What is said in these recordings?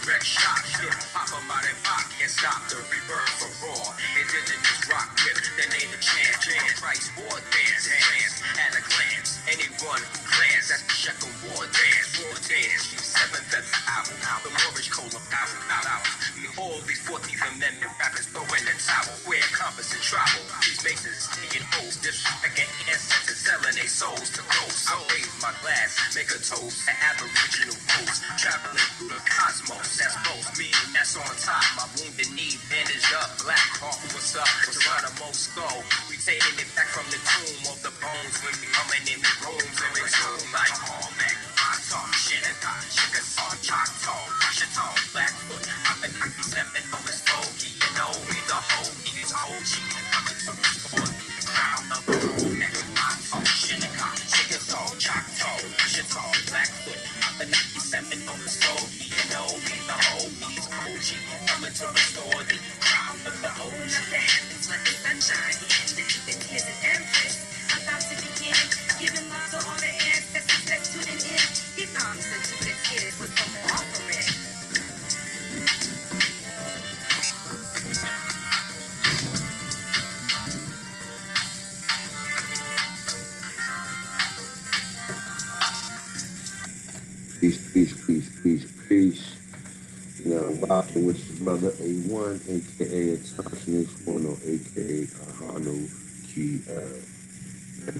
direct shock. Shit, pop 'em out and pop, can't stop the rebirth for raw. Indigenous rock with the name of chant. Price war dance, hands at a glance. Anyone who glance at the shekel war dance. The seventh album, the Moorish code of out. Behold these 14th Amendment rappers throwing the towel. Square compass and travel. These masons taking oaths, disrespecting ancestors, selling their souls to ghosts. I raise my glass, make a toast to Aboriginal folks, traveling through the cosmos. That's both me and that's on top. My wounded knee bandaged up, Black Hawk, what's up? Geronimo skull. We taking it back from the tomb of the bones when we coming in the rooms and it's room like all back. I talk shit and got Chickasaw, Choctaw, Washington, Blackfoot. I'm an 97 of his bogey, you know me, the whole he's OG. Coming to restore the crown of the room. I talk shit and got Chickasaw, Choctaw, Washington, Blackfoot. I'm an 97 of his bogey, you know me, the whole he's OG. Coming to restore the crown of the OG. Nothing happens like the sunshine. Here's an empress. I'm about to begin giving love to all the ancestors that's tuning in. Give answer to the kids with some offering. Peace. You know, rocking with your brother A1, aka Extortionist 1, or aka Anu G. And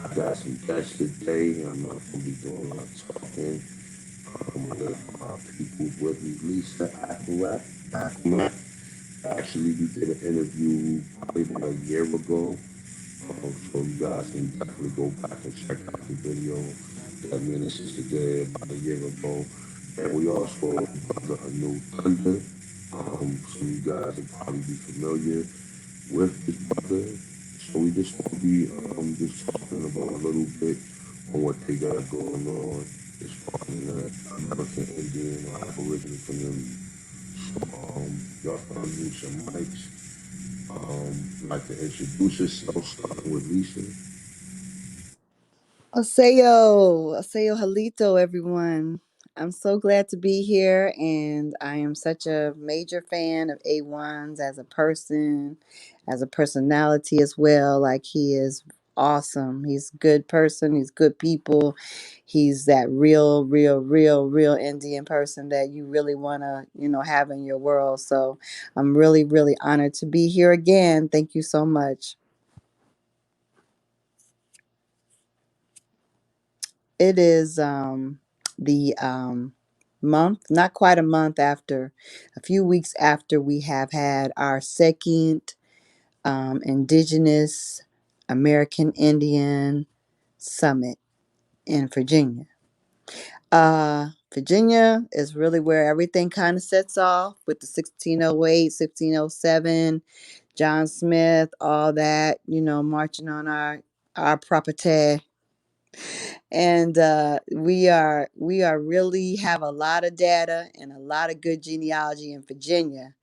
I got some guests today. I'm not going to be doing a lot of talking. People with me, Lisa Accomack. Actually, we did an interview probably about a year ago. So you guys can definitely go back and check out the video that me and the sister did about a year ago. And we also brother a new Thunder. So you guys will probably be familiar with his brother. So we just want to be just talking about a little bit on what they got going on as far as the American Indian or Aboriginal community. So y'all can use some mics. Like to introduce yourself, starting with Lisa. Oseyo Halito, everyone. I'm so glad to be here, and I am such a major fan of A1's as a person, as a personality as well. Like, he is awesome. He's a good person, he's good people. He's that real Indian person that you really want to, have in your world. So I'm really honored to be here again. Thank you so much. It is the month, not quite a month after, a few weeks after we have had our second Indigenous American Indian Summit in Virginia. Virginia is really where everything kind of sets off with the 1608, 1607, John Smith, all that, marching on our property. And we are really have a lot of data and a lot of good genealogy in Virginia,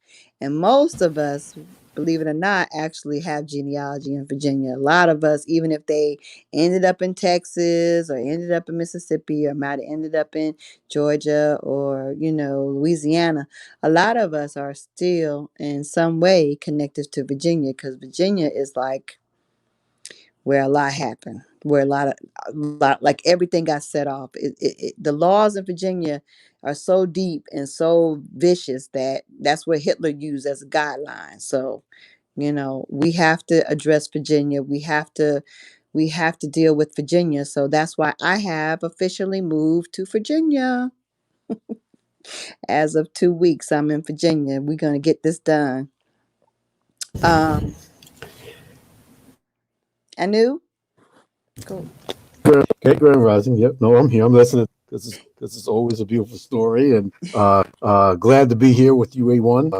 and most of us, believe it or not, actually have genealogy in Virginia. A lot of us, even if they ended up in Texas or ended up in Mississippi or might have ended up in Georgia or Louisiana, a lot of us are still in some way connected to Virginia, because Virginia is like where a lot happened, where like everything got set off. The laws in Virginia are so deep and so vicious that that's what Hitler used as a guideline. So, we have to address Virginia. We have to deal with Virginia. So that's why I have officially moved to Virginia. As of 2 weeks, I'm in Virginia. We're gonna get this done. Um, Anu, go. Okay, Grand Rising. Yep. No, I'm here. I'm listening. This is always a beautiful story, and glad to be here with you, A1.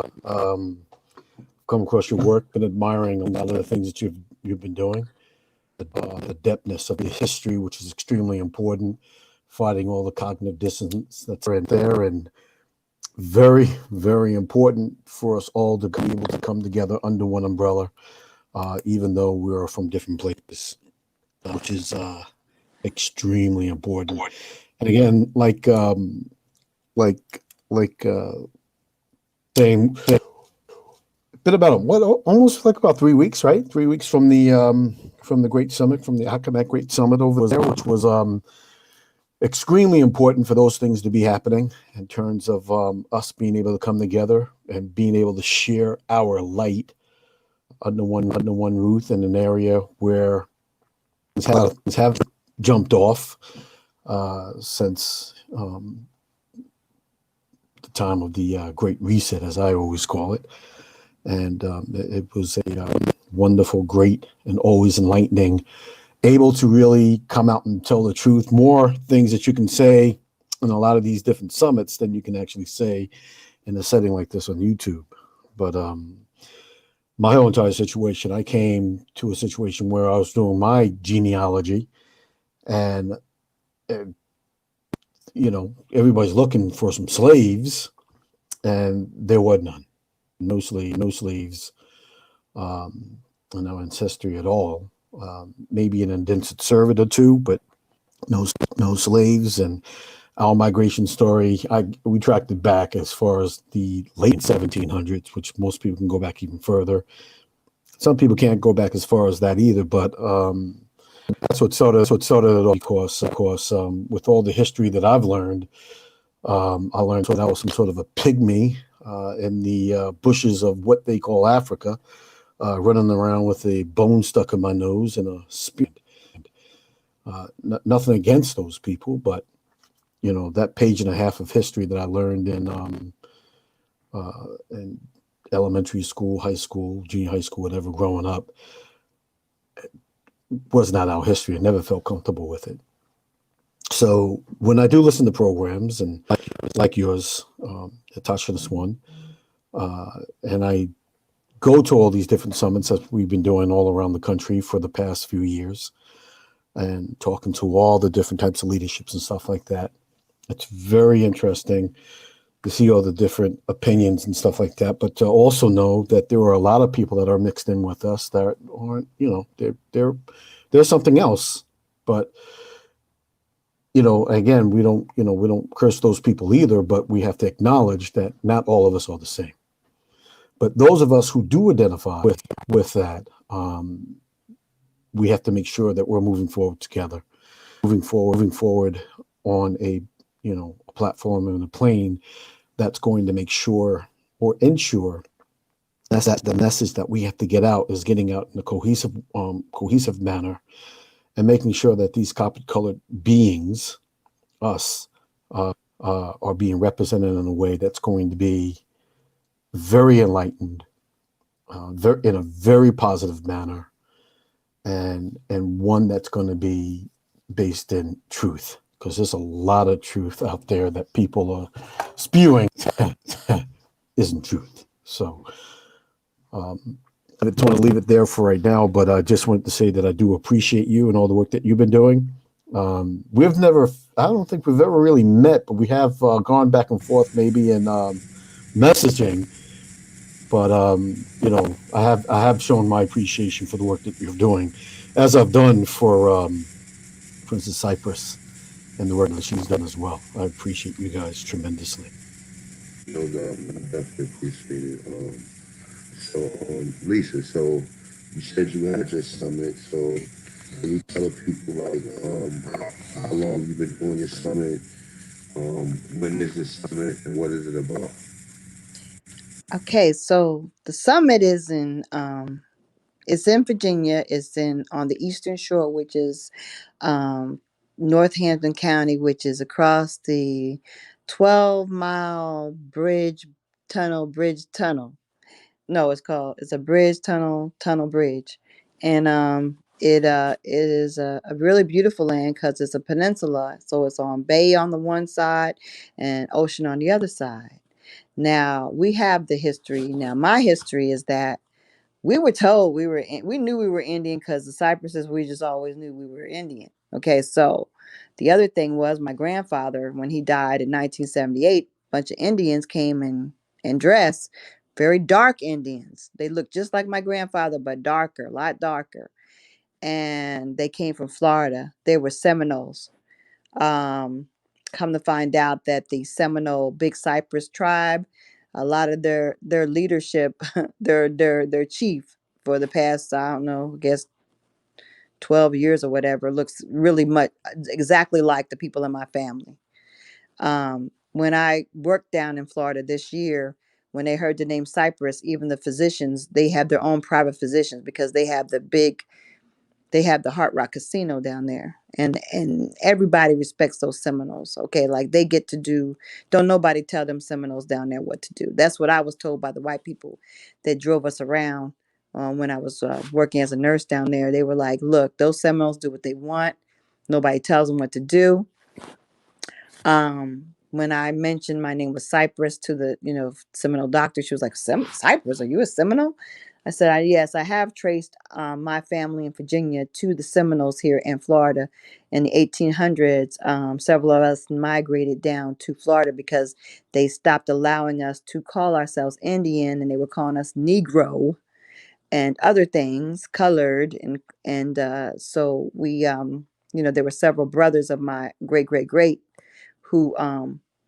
Come across your work, been admiring a lot of the things that you've been doing. The depthness of your history, which is extremely important, fighting all the cognitive dissonance that's right there, and very, very important for us all to be able to come together under one umbrella, even though we're from different places, which is extremely important. And again, like like saying been about what almost like about 3 weeks, right? 3 weeks from the Great Summit, from the Accomack Great Summit over there, which was extremely important for those things to be happening in terms of us being able to come together and being able to share our light under one roof in an area where things have jumped off since the time of the Great Reset, as I always call it. And it was a wonderful, great, and always enlightening, able to really come out and tell the truth. More things that you can say in a lot of these different summits than you can actually say in a setting like this on YouTube. But my whole entire situation, I came to a situation where I was doing my genealogy, and uh, everybody's looking for some slaves, and there was none. No slaves in our ancestry at all. Maybe an indentured servant or two, but no no slaves. And our migration story, we tracked it back as far as the late 1700s, which most people can go back even further. Some people can't go back as far as that either, but that's what started it all. Of course, with all the history that I've learned, I learned that I was some sort of a pygmy in the bushes of what they call Africa, running around with a bone stuck in my nose and a spear. Nothing against those people, but that page and a half of history that I learned in elementary school, high school, junior high school, whatever, growing up, was not our history. I never felt comfortable with it. So when I do listen to programs and like yours, touch on this one, and I go to all these different summits that we've been doing all around the country for the past few years, and talking to all the different types of leaderships and stuff like that. It's very interesting to see all the different opinions and stuff like that, but to also know that there are a lot of people that are mixed in with us that aren't, they're something else. But again, we don't curse those people either, but we have to acknowledge that not all of us are the same. But those of us who do identify with that, we have to make sure that we're moving forward together, moving forward on a platform and a plane that's going to make sure or ensure that the message that we have to get out is getting out in a cohesive manner, and making sure that these copper-colored beings, us, are being represented in a way that's going to be very enlightened, in a very positive manner, and one that's going to be based in truth, because there's a lot of truth out there that people are spewing isn't truth. So I just want to leave it there for right now, but I just wanted to say that I do appreciate you and all the work that you've been doing. I don't think we've ever really met, but we have gone back and forth maybe in messaging. But I have shown my appreciation for the work that you're doing, as I've done for instance, Cypress, and the work that she's done as well. I appreciate you guys tremendously. I definitely appreciate it. So, Lisa, so you said you had your summit. So, can you tell people like how long you've been doing your summit? When is this summit and what is it about? Okay, so the summit is in it's in Virginia. It's in on the Eastern Shore, which is Northampton County, which is across the 12-mile bridge tunnel. No, it's a bridge tunnel bridge, and it is a really beautiful land because it's a peninsula, so it's on bay on the one side and ocean on the other side. Now we have the history. Now my history is that we were told we knew we were Indian because the Cypresses, we just always knew we were Indian. Okay, so the other thing was my grandfather, when he died in 1978, a bunch of Indians came and dressed very dark Indians. They looked just like my grandfather, but darker, a lot darker. And they came from Florida. They were Seminoles. Um, come to find out that the Seminole Big Cypress tribe, a lot of their leadership, their chief for the past, I don't know, I guess 12 years or whatever, looks really much exactly like the people in my family. When I worked down in Florida this year, when they heard the name Cypress, even the physicians, they have their own private physicians because they have the Hard Rock Casino down there, and everybody respects those Seminoles. Okay, like they get to do. Don't nobody tell them Seminoles down there what to do. That's what I was told by the white people that drove us around when I was working as a nurse down there. They were like, "Look, those Seminoles do what they want. Nobody tells them what to do." When I mentioned my name was Cypress to the, Seminole doctor, she was like, Cypress, are you a Seminole? I said, yes, I have traced my family in Virginia to the Seminoles here in Florida in the 1800s. Several of us migrated down to Florida because they stopped allowing us to call ourselves Indian and they were calling us Negro and other things, colored. And so we, there were several brothers of my great, great, great who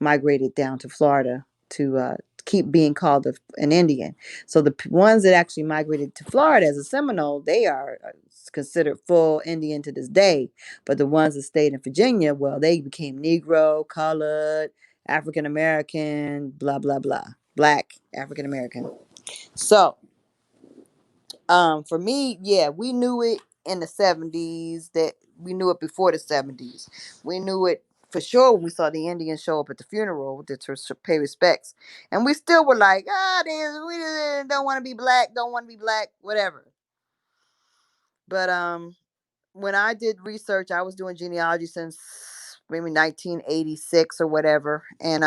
migrated down to Florida to keep being called an Indian. So the ones that actually migrated to Florida as a Seminole, they are considered full Indian to this day. But the ones that stayed in Virginia, well, they became Negro, colored, African American, blah, blah, blah, Black, African American. So for me, yeah, we knew it in the 70s, that we knew it before the 70s. We knew it for sure when we saw the Indians show up at the funeral to pay respects. And we still were like, we don't want to be black, don't want to be black, whatever. But when I did research, I was doing genealogy since maybe 1986 or whatever. And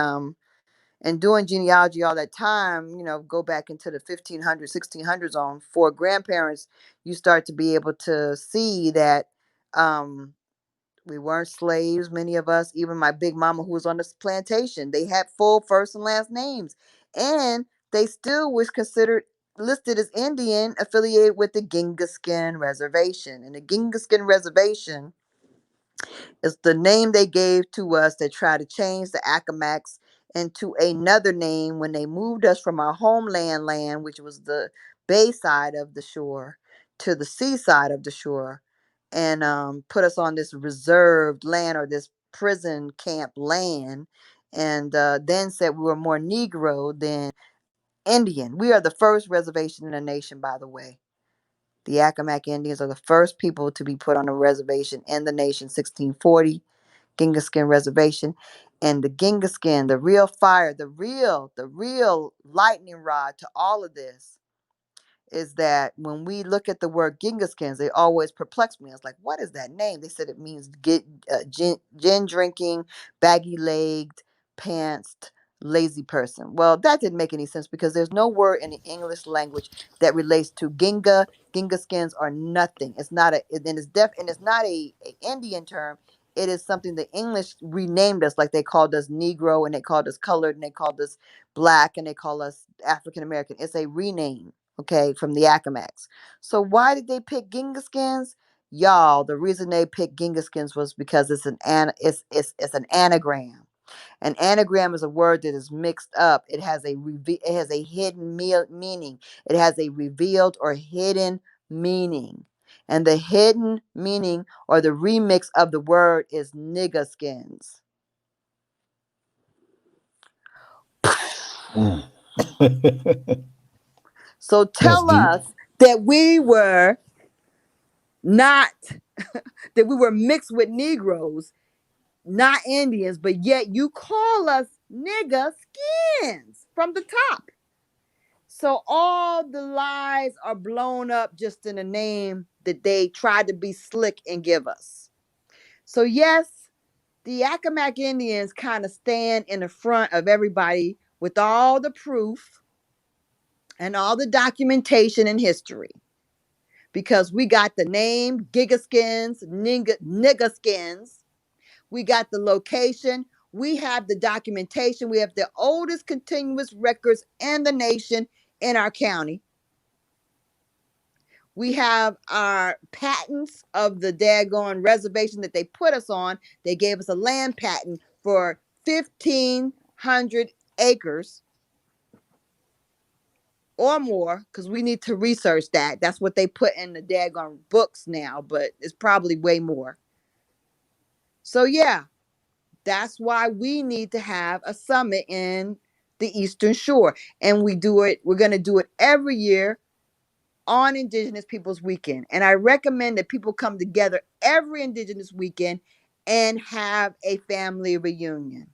doing genealogy all that time, go back into the 1500s, 1600s on for grandparents, you start to be able to see that um, we weren't slaves, many of us. Even my big mama who was on this plantation, they had full first and last names. And they still was considered listed as Indian, affiliated with the Gingaskin Reservation. And the Gingaskin Reservation it's the name they gave to us that tried to change the Accomacs into another name when they moved us from our homeland land, which was the bay side of the shore, to the seaside of the shore, and put us on this reserved land or this prison camp land, and then said we were more Negro than Indian. We are the first reservation in the nation, by the way. The Accomack Indians are the first people to be put on a reservation in the nation, 1640. Gingaskin Reservation. And the Gingaskin, the real fire, the real lightning rod to all of this is that when we look at the word Gingaskins, they always perplex me. I was like, what is that name? They said it means gin drinking, baggy legged, pantsed, lazy person. Well, that didn't make any sense because there's no word in the English language that relates to Ginga. Gingaskins are nothing. It's not and it's not a Indian term. It is something the English renamed us, like they called us Negro and they called us colored and they called us black and they call us African American. It's a rename, okay, from the Accomacs. So why did they pick Gingaskins? Y'all, the reason they picked Gingaskins was because it's an anagram. An anagram is a word that is mixed up. It has a hidden meaning. It has a revealed or hidden meaning. And the hidden meaning or the remix of the word is niggaskins. Mm. So That's tell deep. us that we were not that we were mixed with Negroes, not Indians, but yet you call us nigga skins from the top. So all the lies are blown up just in a name that they tried to be slick and give us. So yes, the Accomack Indians kind of stand in the front of everybody with all the proof and all the documentation and history because we got the name Gigaskins, Niggaskins. We got the location. We have the documentation. We have the oldest continuous records in the nation in our county. We have our patents of the daggone reservation that they put us on. They gave us a land patent for 1,500 acres or more, because we need to research that. That's what they put in the daggone books now, but it's probably way more. So yeah, that's why we need to have a summit in the Eastern Shore. And we're going to do it every year on Indigenous Peoples Weekend. And I recommend that people come together every Indigenous weekend and have a family reunion.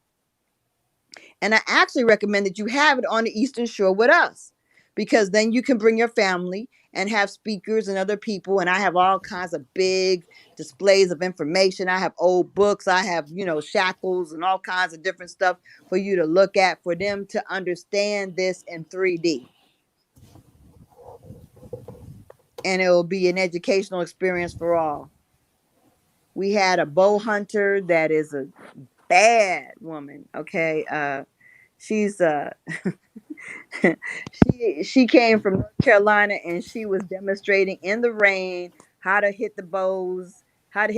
And I actually recommend that you have it on the Eastern Shore with us, because then you can bring your family and have speakers and other people. And I have all kinds of big displays of information. I have old books. I have, shackles and all kinds of different stuff for you to look at, for them to understand this in 3D. And it will be an educational experience for all. We had a bow hunter that is a bad woman. Okay. She's she came from North Carolina, and she was demonstrating in the rain how to hit the bows, how to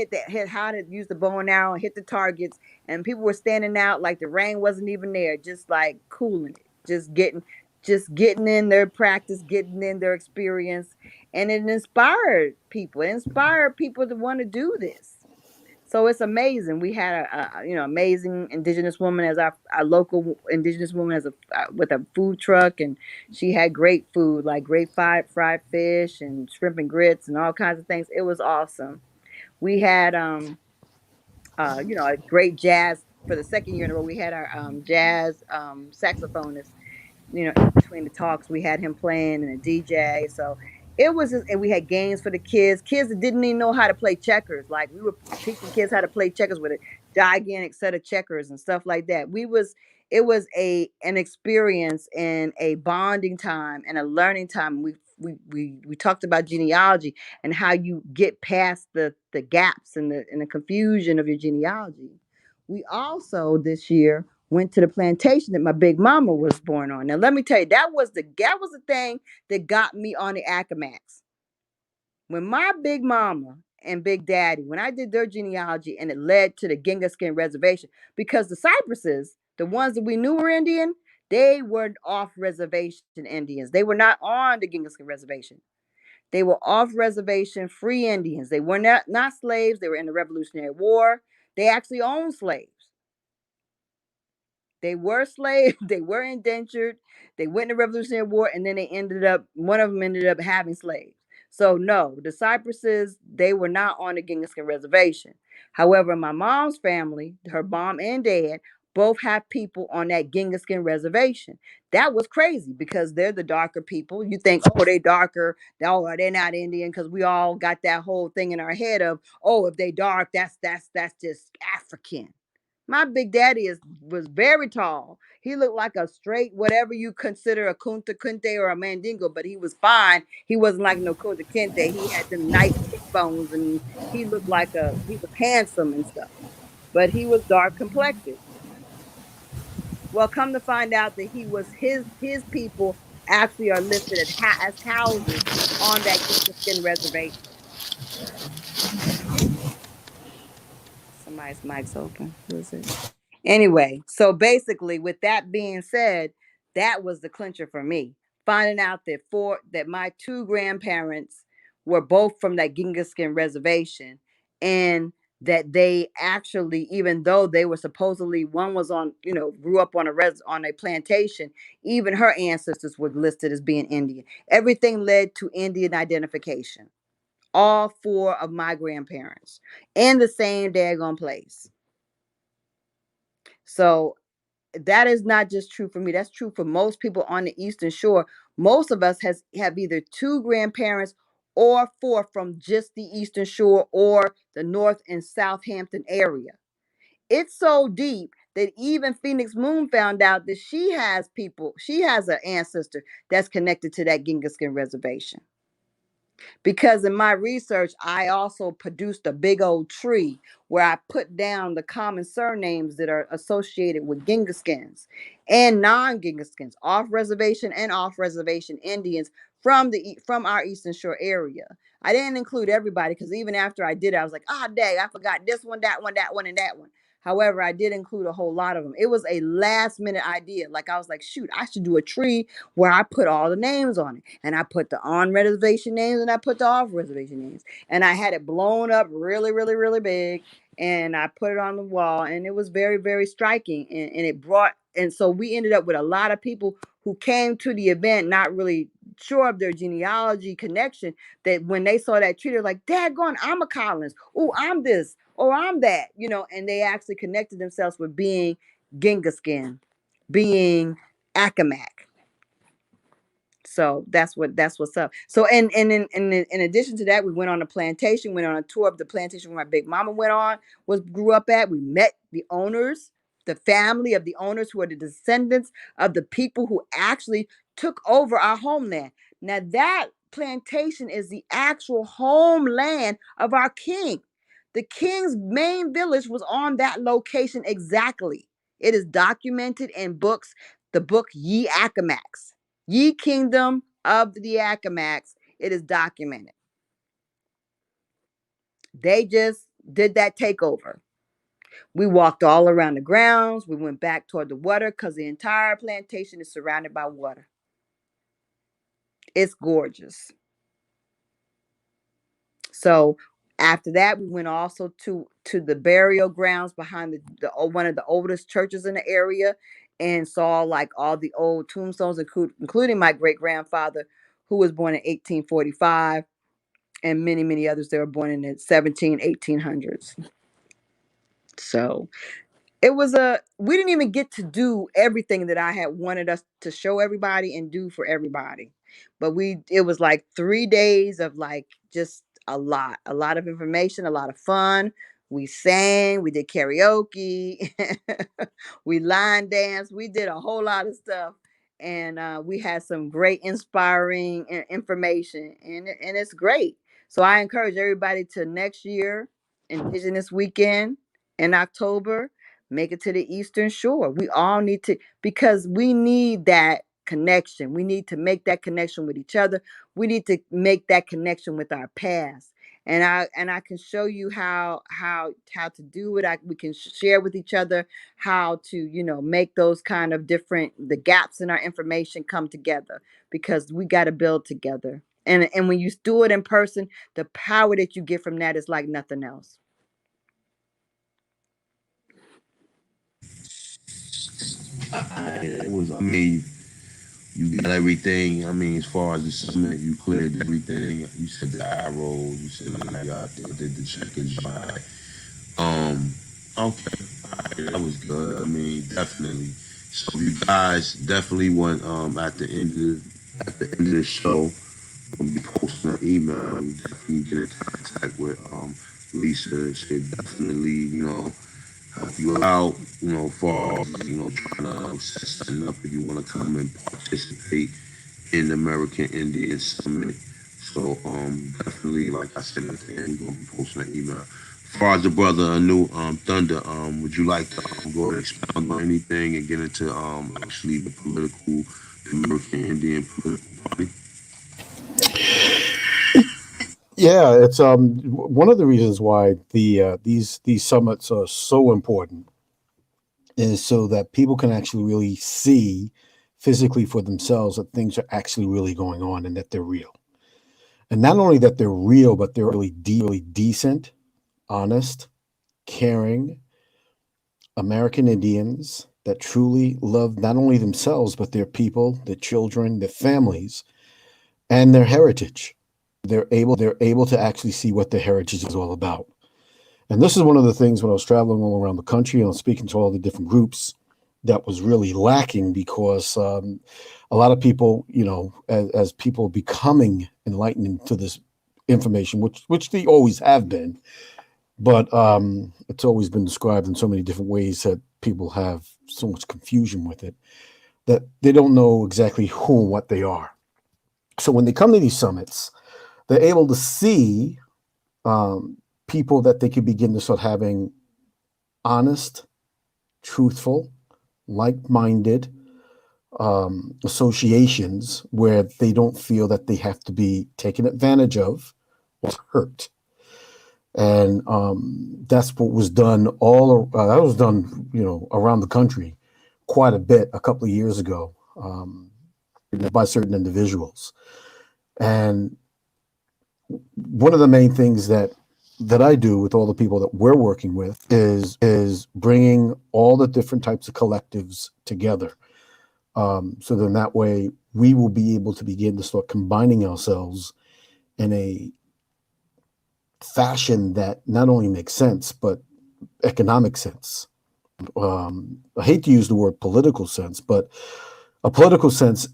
use the bow and arrow and hit the targets. And people were standing out like the rain wasn't even there, just like cooling it, just getting in their practice, getting in their experience. And it inspired people. It inspired people to want to do this. So it's amazing. We had amazing Indigenous woman as our local Indigenous woman as a with a food truck, and she had great food like great fried fish and shrimp and grits and all kinds of things. It was awesome. We had a great jazz for the second year in a row. We had our jazz saxophonist, in between the talks, we had him playing and a DJ. So it was just, and we had games for the kids that didn't even know how to play checkers. Like, we were teaching kids how to play checkers with a gigantic set of checkers and stuff like that. It was an experience and a bonding time and a learning time. We talked about genealogy and how you get past the gaps and the confusion of your genealogy. We also this year went to the plantation that my big mama was born on. Now let me tell you, that was the thing that got me on the Acomacks. When my big mama and big daddy, when I did their genealogy, and it led to the Genghis-Skin Reservation, because the Cypresses, the ones that we knew were Indian, they were off reservation Indians. They were not on the Genghis-Skin Reservation. They were off reservation free Indians. They were not slaves. They were in the Revolutionary War. They actually owned slaves. They were slaves, they were indentured, they went in the Revolutionary War, and then one of them ended up having slaves. So, no, the Cypresses, they were not on the Genghis-Skin Reservation. However, my mom's family, her mom and dad, both have people on that Genghis-Skin Reservation. That was crazy because they're the darker people. You think, oh, they darker, oh, they're not Indian, because we all got that whole thing in our head of, oh, if they dark, that's just African. My big daddy was very tall. He looked like a straight, whatever you consider a Kunta Kinte or a Mandingo, but he was fine. He wasn't like no Kunta Kinte. He had them nice cheekbones, and he was handsome and stuff. But he was dark complected. Well, come to find out that his people actually are listed as houses on that Skin reservation. Somebody's mic's open. Who is it? Anyway, so basically, with that being said, that was the clincher for me. Finding out that my two grandparents were both from that Genghis-Skin reservation, and that they actually, even though they were supposedly, one was grew up on a plantation, even her ancestors were listed as being Indian. Everything led to Indian identification. All four of my grandparents in the same daggone place. So that is not just true for me. That's true for most people on the Eastern Shore. Most of us have either two grandparents or four from just the Eastern Shore or the North and Southampton area. It's so deep that even Phoenix Moon found out that she has an ancestor that's connected to that Genghis-Skin reservation. Because in my research, I also produced a big old tree where I put down the common surnames that are associated with Genghis-Skins and non-Genghis-Skins, off-reservation and off-reservation Indians from our Eastern Shore area. I didn't include everybody because even after I did it, I was like, dang, I forgot this one, that one, that one, and that one. However, I did include a whole lot of them. It was a last minute idea. Like I was like, shoot, I should do a tree where I put all the names on it. And I put the on reservation names and I put the off reservation names. And I had it blown up really, really, really big. And I put it on the wall. And it was very, very striking. And it brought, and so we ended up with a lot of people who came to the event not really sure of their genealogy connection, that when they saw that tree, they're like, daggone, I'm a Collins. Oh, I'm this, or I'm that, and they actually connected themselves with being Genghis-Khan, being Accomack. So that's what's up. So in addition to that, we went on a plantation, went on a tour of the plantation where my big mama grew up at. We met the owners, the family of the owners, who are the descendants of the people who actually took over our homeland. Now that plantation is the actual homeland of our king. The king's main village was on that location exactly. It is documented in books, the book Ye Accomacs. Ye Kingdom of the Accomacs, it is documented. They just did that takeover. We walked all around the grounds. We went back toward the water because the entire plantation is surrounded by water. It's gorgeous. So after that, we went also to the burial grounds behind the one of the oldest churches in the area, and saw like all the old tombstones, including my great grandfather, who was born in 1845, and many, many others that were born in the 1800s. So we didn't even get to do everything that I had wanted us to show everybody and do for everybody. But it was like 3 days of like just a lot of information, a lot of fun. We sang, we did karaoke, we line danced, we did a whole lot of stuff. And we had some great inspiring information, and it's great. So I encourage everybody to next year, Indigenous Weekend in October, make it to the Eastern Shore. We all need to, because we need that connection. We need to make that connection with each other. We need to make that connection with our past. And I can show you how to do it. We can share with each other how to make those kind of the gaps in our information come together, because we got to build together. And when you do it in person, the power that you get from that is like nothing else. It was, I mean, you got everything. I mean, as far as the summit, you cleared everything. You said the arrows, you said you got did the checkers by. Okay, alright, that was good. I mean, definitely. So you guys definitely want at the end of the show, we'll be posting an email. You definitely get in contact with Lisa. She definitely, help you out, for trying to set something up if you want to come and participate in the American Indian Summit. So definitely, like I said at the end, we're gonna be posting an email. As far as the brother Anu Thunder, would you like to go and expound on anything and get into actually the American Indian political party? Yeah, it's one of the reasons why these summits are so important is so that people can actually really see physically for themselves that things are actually really going on and that they're real. And not only that they're real, but they're really decent, honest, caring American Indians that truly love not only themselves, but their people, their children, their families, and their heritage. They're able to actually see what their heritage is all about. And this is one of the things when I was traveling all around the country and I was speaking to all the different groups that was really lacking, because a lot of people, as people becoming enlightened to this information, which they always have been, but it's always been described in so many different ways that people have so much confusion with it that they don't know exactly who and what they are. So when they come to these summits, they're able to see people that they could begin to start having honest, truthful, like-minded associations where they don't feel that they have to be taken advantage of or hurt. And that's what was done that was done, around the country quite a bit a couple of years ago, by certain individuals. And one of the main things that I do with all the people that we're working with is bringing all the different types of collectives together. So then that way we will be able to begin to start combining ourselves in a fashion that not only makes sense, but economic sense. I hate to use the word political sense, but a political sense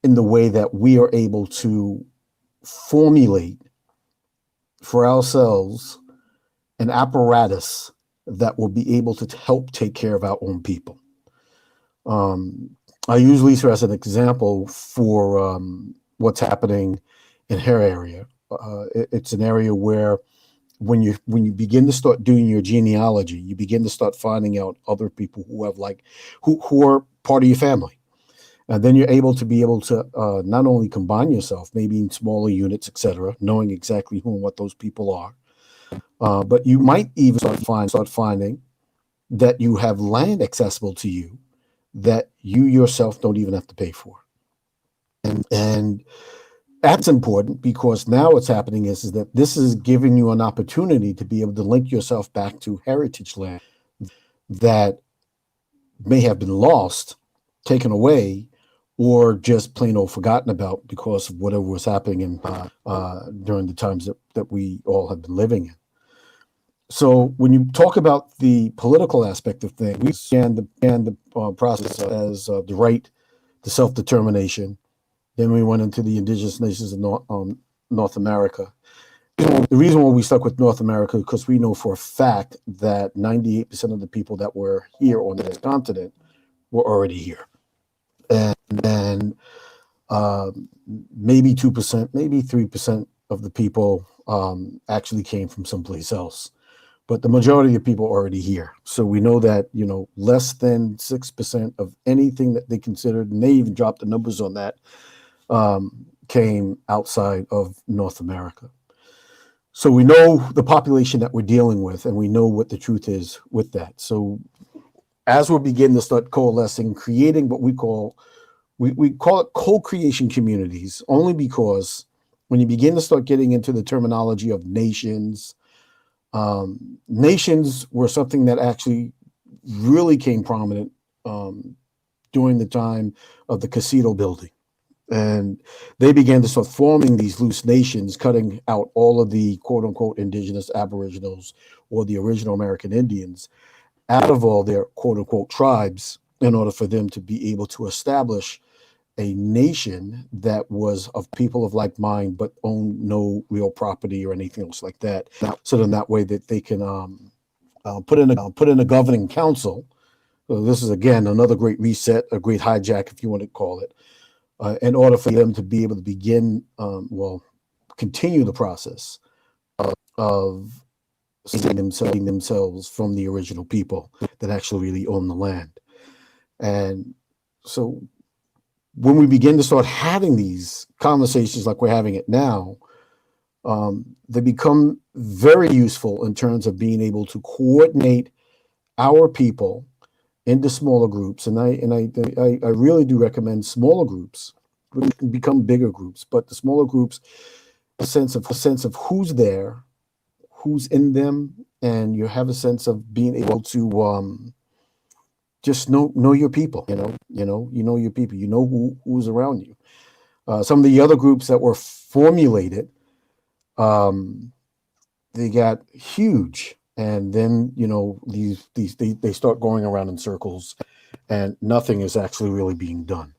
in the way that we are able to formulate for ourselves an apparatus that will be able to help take care of our own people. I use Lisa as an example for what's happening in her area. It's an area where when you begin to start doing your genealogy, you begin to start finding out other people who have who are part of your family. And then you're able to not only combine yourself, maybe in smaller units, etc., knowing exactly who and what those people are, but you might even start finding that you have land accessible to you that you yourself don't even have to pay for. And that's important because now what's happening is that this is giving you an opportunity to be able to link yourself back to heritage land that may have been lost, taken away, or just plain old forgotten about because of whatever was happening during the times that we all have been living in. So when you talk about the political aspect of things, we began the process as the right to self-determination. Then we went into the indigenous nations of North America. The reason why we stuck with North America is because we know for a fact that 98% of the people that were here on this continent were already here. And maybe 2%, maybe 3% of the people actually came from someplace else. But the majority of people are already here. So we know that, less than 6% of anything that they considered, and they even dropped the numbers on that, came outside of North America. So we know the population that we're dealing with, and we know what the truth is with that. So as we're beginning to start coalescing, creating what we call it co-creation communities, only because when you begin to start getting into the terminology of nations, nations were something that actually really came prominent during the time of the casino building. And they began to start forming these loose nations, cutting out all of the quote unquote indigenous aboriginals or the original American Indians out of all their quote unquote tribes in order for them to be able to establish a nation that was of people of like mind but owned no real property or anything else like that. So then that way that they can put in a governing council. So this is again another great reset, a great hijack, if you want to call it, in order for them to be able to begin, continue the process of separating themselves from the original people that actually really own the land. And so when we begin to start having these conversations like we're having it now, they become very useful in terms of being able to coordinate our people into smaller groups. And I really do recommend smaller groups. We can become bigger groups, but the smaller groups, a sense of who's there, who's in them, and you have a sense of being able to just know your people. You know your people. You know who's around you. Some of the other groups that were formulated, they got huge, and then they start going around in circles, and nothing is actually really being done.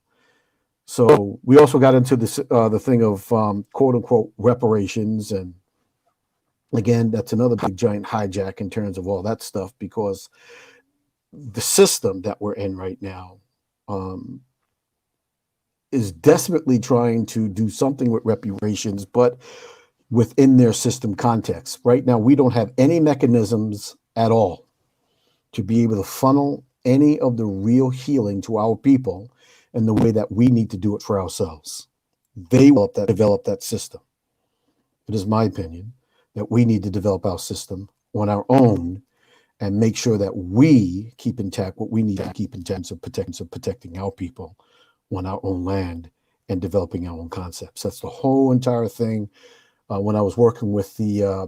So we also got into this the thing of quote unquote reparations, and again, that's another big giant hijack in terms of all that stuff, because the system that we're in right now is desperately trying to do something with reparations, but within their system context. Right now, we don't have any mechanisms at all to be able to funnel any of the real healing to our people in the way that we need to do it for ourselves. They develop that system. It is my opinion that we need to develop our system on our own and make sure that we keep intact what we need to keep intact of protecting our people on our own land and developing our own concepts. That's the whole entire thing. When I was working with the uh,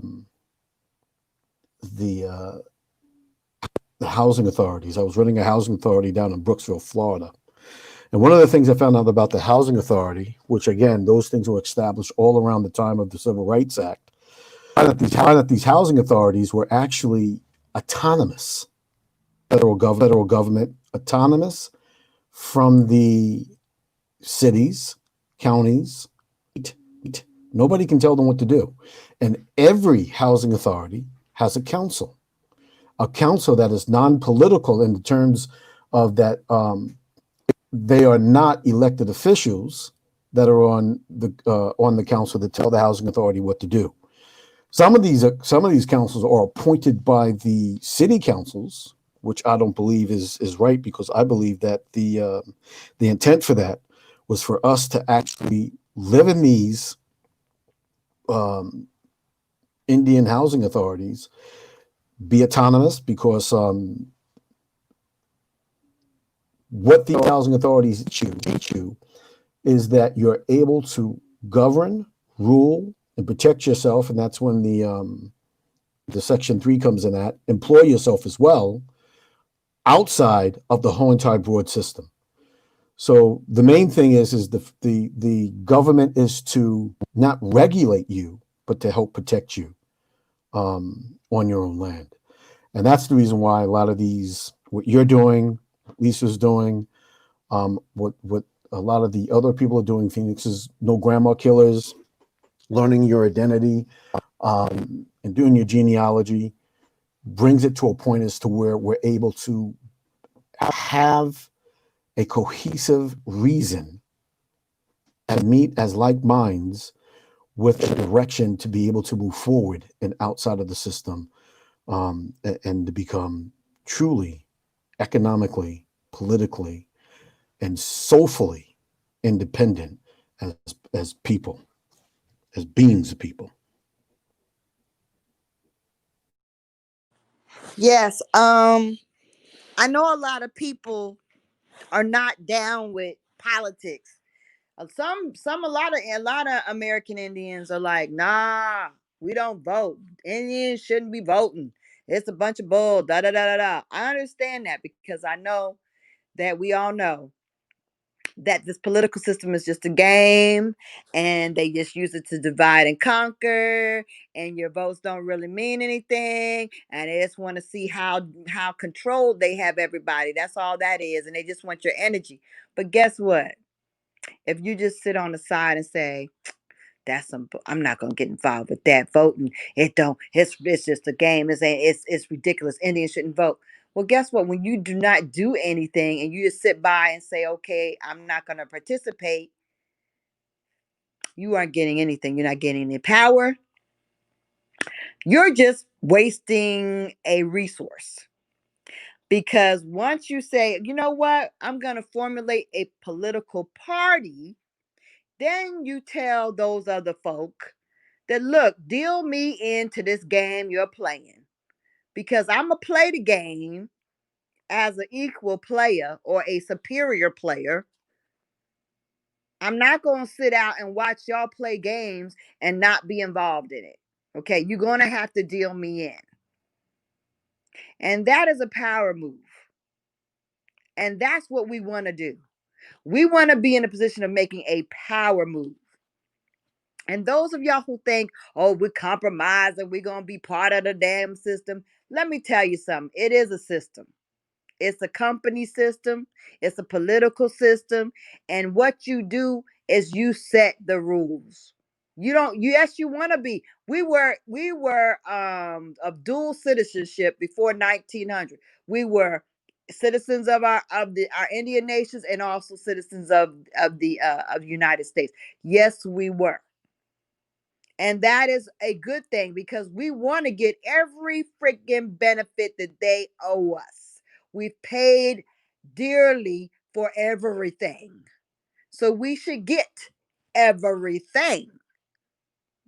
the housing authorities, I was running a housing authority down in Brooksville, Florida. And one of the things I found out about the housing authority, which again, those things were established all around the time of the Civil Rights Act, that these housing authorities were actually autonomous. Federal government autonomous from the cities, counties. Nobody can tell them what to do. And every housing authority has a council that is non-political in the terms of that they are not elected officials that are on the council that tell the housing authority what to do. Some of these councils are appointed by the city councils, which I don't believe is right, because I believe that the intent for that was for us to actually live in these um, Indian housing authorities, be autonomous, because what the housing authorities teach you is that you're able to govern, rule, and protect yourself, and that's when the Section 3 comes in at, employ yourself as well, outside of the whole entire broad system. So the main thing is the government is to not regulate you, but to help protect you on your own land. And that's the reason why a lot of these, what you're doing, Lisa's doing, what a lot of the other people are doing, Phoenix is No Grandma Killers, learning your identity, and doing your genealogy, brings it to a point as to where we're able to have a cohesive reason and meet as like minds with a direction to be able to move forward and outside of the system, and to become truly economically, politically, and soulfully independent as people, as beings of people. Yes. I know a lot of people are not down with politics. A lot of American Indians are like, nah, we don't vote. Indians shouldn't be voting. It's a bunch of bull. Da da da da da. I understand that because I know that we all know that this political system is just a game, and they just use it to divide and conquer, and your votes don't really mean anything, and they just want to see how controlled they have everybody. That's all that is, and they just want your energy. But guess what? If you just sit on the side and say, I'm not gonna get involved with that voting. It don't. It's just a game. It's ridiculous. Indians shouldn't vote. Well, guess what? When you do not do anything and you just sit by and say, okay, I'm not gonna participate, you aren't getting anything. You're not getting any power. You're just wasting a resource. Because once you say, you know what, I'm gonna formulate a political party, then you tell those other folk that, look, deal me into this game you're playing, because I'm gonna play the game as an equal player or a superior player. I'm not gonna sit out and watch y'all play games and not be involved in it. Okay, you're gonna have to deal me in. And that is a power move. And that's what we want to do. We want to be in a position of making a power move. And those of y'all who think, oh, we're compromising, we're going to be part of the damn system, let me tell you something. It is a system. It's a company system, it's a political system. And what you do is you set the rules. You don't, yes, you want to be. We were of dual citizenship before 1900. We were citizens of our Indian nations and also citizens of the United States. Yes, we were. And that is a good thing because we want to get every freaking benefit that they owe us. We've paid dearly for everything. So we should get everything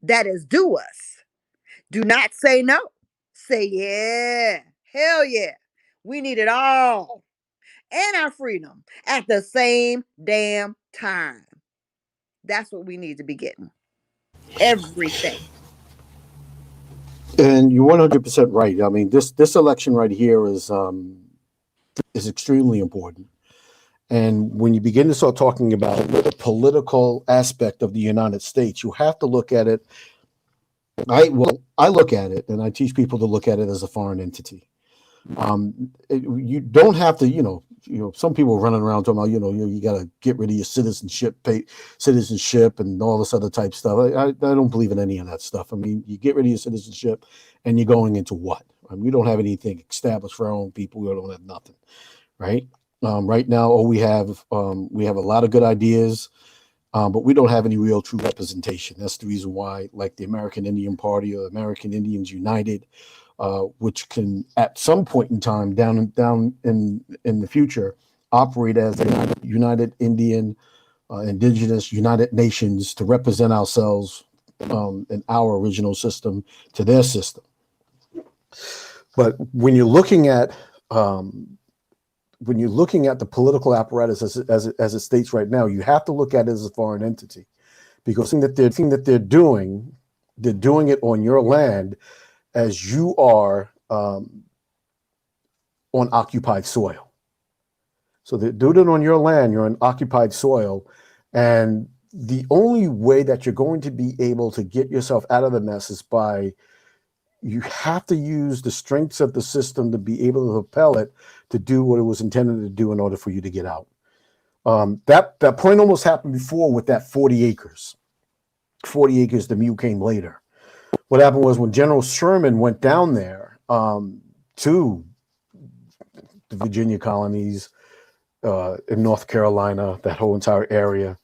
that is due us. Do not say no. Say yeah. Hell yeah. We need it all. And our freedom at the same damn time. That's what we need to be getting. Everything. And you're 100% right. I mean, this election right here is extremely important. And when you begin to start talking about the political aspect of the United States, you have to look at it. I look at it, and I teach people to look at it as a foreign entity. You don't have to, some people running around talking about, you got to get rid of your citizenship and all this other type stuff. I don't believe in any of that stuff. I mean, you get rid of your citizenship, and you're going into what? I mean, we don't have anything established for our own people. We don't have nothing, right? Right now, we have a lot of good ideas, but we don't have any real true representation. That's the reason why, like the American Indian Party or American Indians United, which can at some point in time down in the future operate as the United Indian Indigenous United Nations to represent ourselves in our original system to their system. But when you're looking at the political apparatus as it states right now, you have to look at it as a foreign entity, because the thing that they're doing it on your land as you are on occupied soil. So they're doing it on your land, you're on occupied soil, and the only way that you're going to be able to get yourself out of the mess is you have to use the strengths of the system to be able to propel it to do what it was intended to do in order for you to get out. That point almost happened before with that 40 acres. 40 acres, the Mew came later. What happened was when General Sherman went down there to the Virginia colonies, in North Carolina, that whole entire area,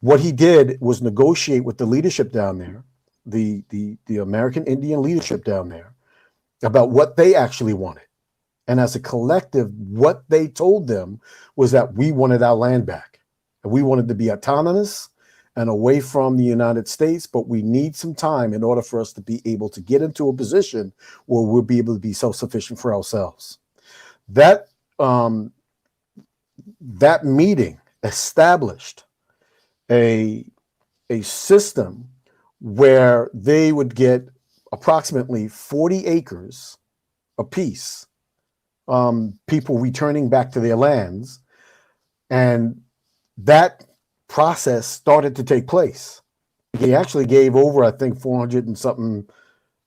what he did was negotiate with the leadership down there, the American Indian leadership down there, about what they actually wanted. And as a collective, what they told them was that we wanted our land back. And we wanted to be autonomous and away from the United States, but we need some time in order for us to be able to get into a position where we'll be able to be self-sufficient for ourselves. That meeting established a system where they would get approximately 40 acres apiece, people returning back to their lands, and that process started to take place. He actually gave over, I think, 400 something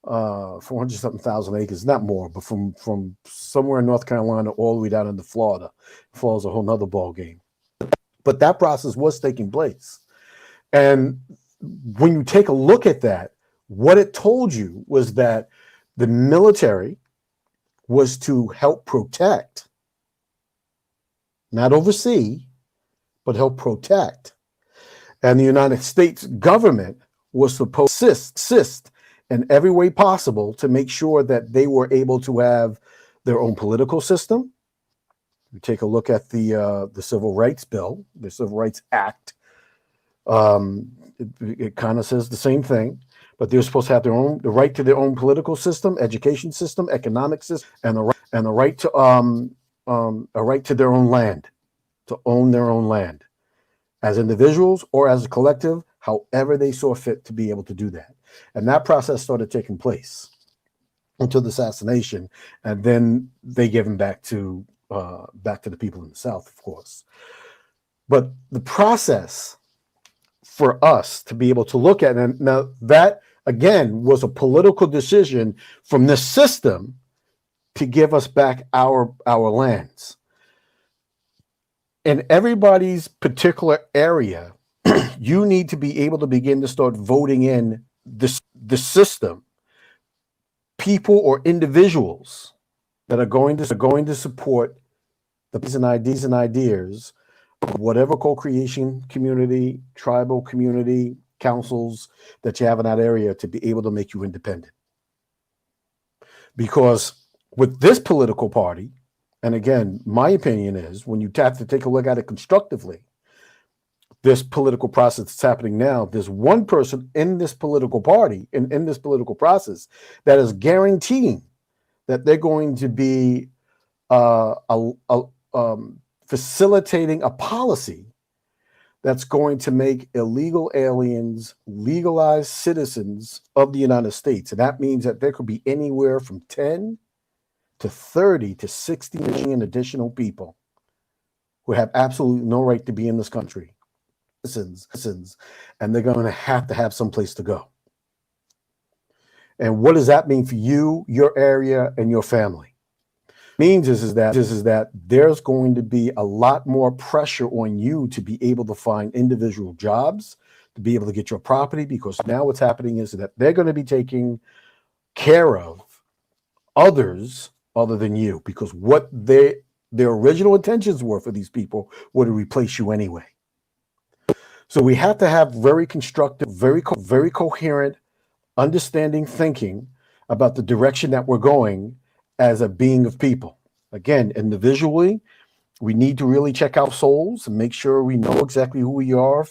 thousand acres, not more, but from somewhere in North Carolina all the way down into Florida. Florida's a whole nother ball game. But that process was taking place. And when you take a look at that, what it told you was that the military was to help protect, not oversee, but help protect. And the United States government was supposed to assist in every way possible to make sure that they were able to have their own political system. You take a look at the Civil Rights Bill, the Civil Rights Act. It kind of says the same thing, but they're supposed to have the right to their own political system, education system, economic system, and the right to a right to their own land, to own their own land, as individuals or as a collective, however they saw fit to be able to do that. And that process started taking place until the assassination, and then they gave him back to the people in the South, of course. But the process for us to be able to look at, and now that again was a political decision from the system to give us back our lands. In everybody's particular area, you need to be able to begin to start voting in the system, people or individuals that are going to support the ideas of whatever co-creation community, tribal community, councils that you have in that area to be able to make you independent. Because with this political party, and again, my opinion is when you have to take a look at it constructively, this political process that's happening now, there's one person in this political party, in this political process, that is guaranteeing that they're going to be facilitating a policy that's going to make illegal aliens legalized citizens of the United States. And that means that there could be anywhere from 10 to 30 to 60 million additional people who have absolutely no right to be in this country. Citizens, and they're going to have some place to go. And what does that mean for you, your area, and your family? Means is that there's going to be a lot more pressure on you to be able to find individual jobs, to be able to get your property, because now what's happening is that they're going to be taking care of others other than you, because what their original intentions were for these people were to replace you anyway. So we have to have very constructive, very coherent, understanding thinking about the direction that we're going as a being of people. Again, individually, we need to really check our souls and make sure we know exactly who we are,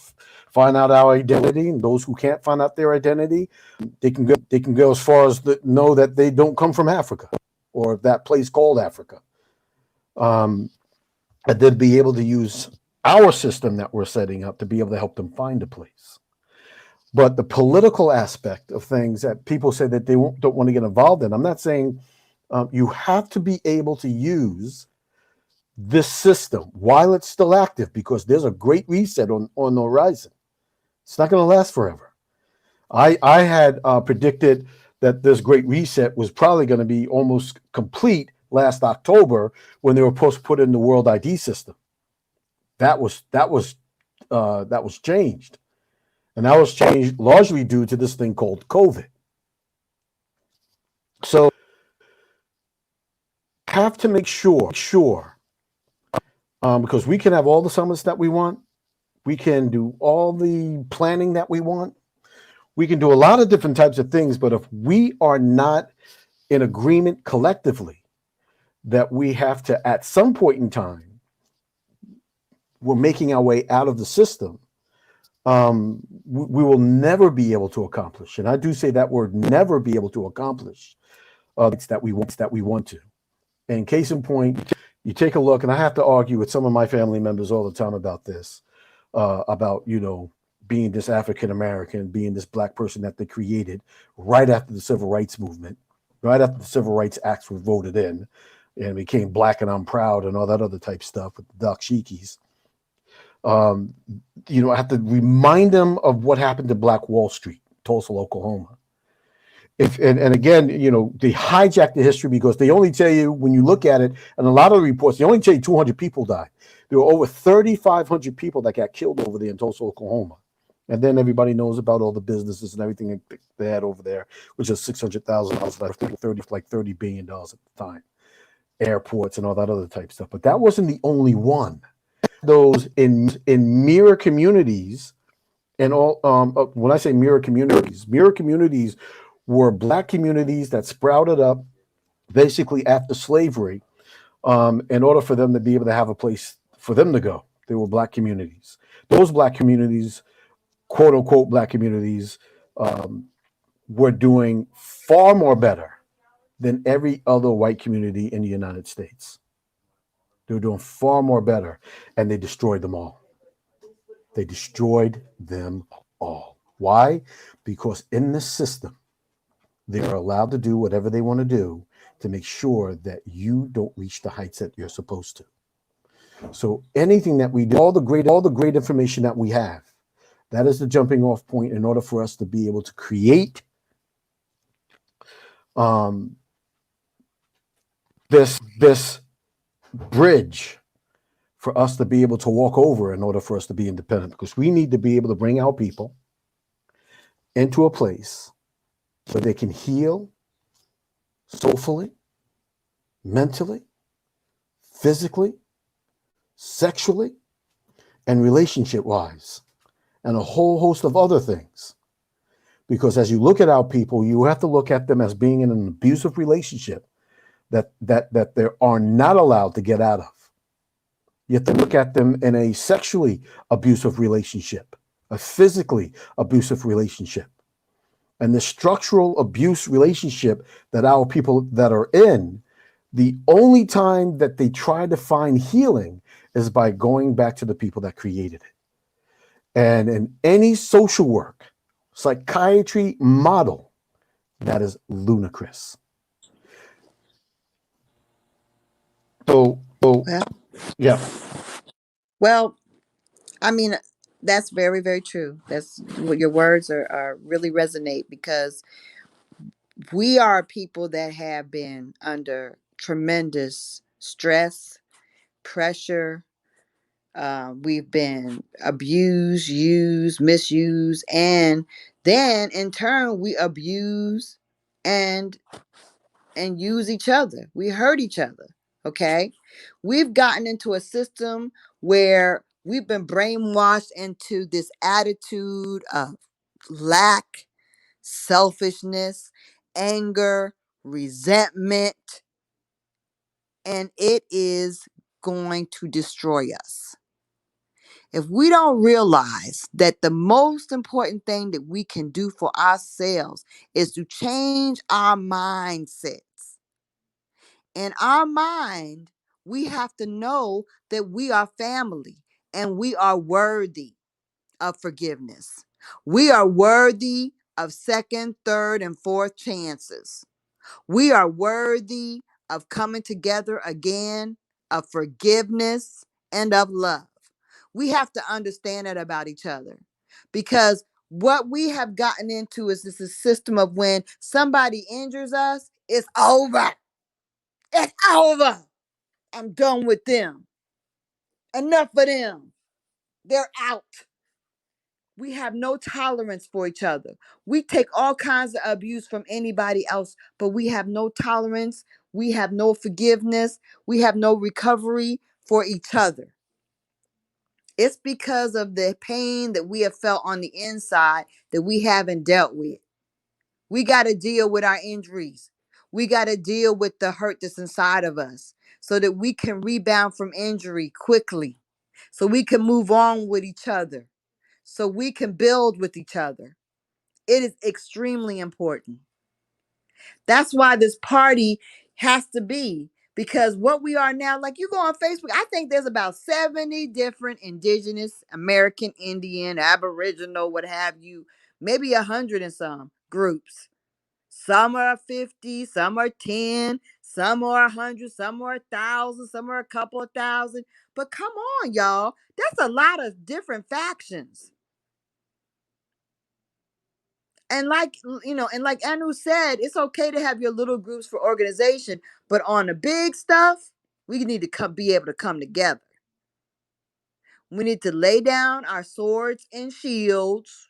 find out our identity. And those who can't find out their identity, they can go as far as to know that they don't come from Africa or that place called Africa. And then be able to use our system that we're setting up to be able to help them find a place. But the political aspect of things that people say that they don't want to get involved in, I'm not saying you have to be able to use this system while it's still active, because there's a great reset on the horizon. It's not going to last forever. I had predicted that this great reset was probably going to be almost complete last October when they were supposed to put in the World ID system. That was changed. And that was changed largely due to this thing called COVID. So have to make sure, because we can have all the summits that we want. We can do all the planning that we want. We can do a lot of different types of things. But if we are not in agreement collectively that we have to, at some point in time, we're making our way out of the system, we will never be able to accomplish. And I do say that word, never be able to accomplish that we want to. And case in point, you take a look, and I have to argue with some of my family members all the time about this, about, being this African American, being this black person that they created right after the Civil Rights Movement, right after the Civil Rights Acts were voted in, and became Black and I'm Proud and all that other type stuff with the dashikis. I have to remind them of what happened to Black Wall Street, Tulsa, Oklahoma. And again, they hijack the history because they only tell you, when you look at it, and a lot of the reports, they only tell you 200 people died. There were over 3,500 people that got killed over there in Tulsa, Oklahoma. And then everybody knows about all the businesses and everything they had over there, which is $600,000, like $30 billion at the time. Airports and all that other type stuff. But that wasn't the only one. Those in mirror communities, and all when I say mirror communities were black communities that sprouted up basically after slavery, in order for them to be able to have a place for them to go. They were black communities. Those black communities, quote unquote black communities, were doing far more better than every other white community in the United States. They were doing far more better, and they destroyed them all. They destroyed them all. Why? Because in this system, they are allowed to do whatever they want to do to make sure that you don't reach the heights that you're supposed to. So anything that we do, all the great information that we have, that is the jumping off point in order for us to be able to create this bridge for us to be able to walk over in order for us to be independent, because we need to be able to bring our people into a place where they can heal soulfully, mentally, physically, sexually, and relationship-wise, and a whole host of other things. Because as you look at our people, you have to look at them as being in an abusive relationship that they are not allowed to get out of. You have to look at them in a sexually abusive relationship, a physically abusive relationship. And the structural abuse relationship that our people that are in, the only time that they try to find healing is by going back to the people that created it. And in any social work, psychiatry model, that is ludicrous. So Well, yeah, well, I mean, that's very, very true. That's what your words are really resonate because we are people that have been under tremendous stress, pressure. We've been abused, used, misused, and then in turn we abuse and use each other. We hurt each other. Okay. We've gotten into a system where we've been brainwashed into this attitude of lack, selfishness, anger, resentment, and it is going to destroy us. If we don't realize that the most important thing that we can do for ourselves is to change our mindsets. In our mind, we have to know that we are family and we are worthy of forgiveness. We are worthy of second, third, and fourth chances. We are worthy of coming together again, of forgiveness, and of love. We have to understand that about each other because what we have gotten into is this system of when somebody injures us, it's over. It's over. I'm done with them. Enough of them. They're out. We have no tolerance for each other. We take all kinds of abuse from anybody else, but we have no tolerance. We have no forgiveness. We have no recovery for each other. It's because of the pain that we have felt on the inside that we haven't dealt with. We got to deal with our injuries. We got to deal with the hurt that's inside of us so that we can rebound from injury quickly, so we can move on with each other, so we can build with each other. It is extremely important. That's why this party has to be because what we are now, like you go on Facebook, I think there's about 70 different indigenous, American, Indian, Aboriginal, what have you, maybe 100 and some groups. Some are 50, some are 10, some are 100, some are 1,000, some are a couple of thousand. But come on, y'all. That's a lot of different factions. And like and like Anu said, it's okay to have your little groups for organization, but on the big stuff, we need to be able to come together. We need to lay down our swords and shields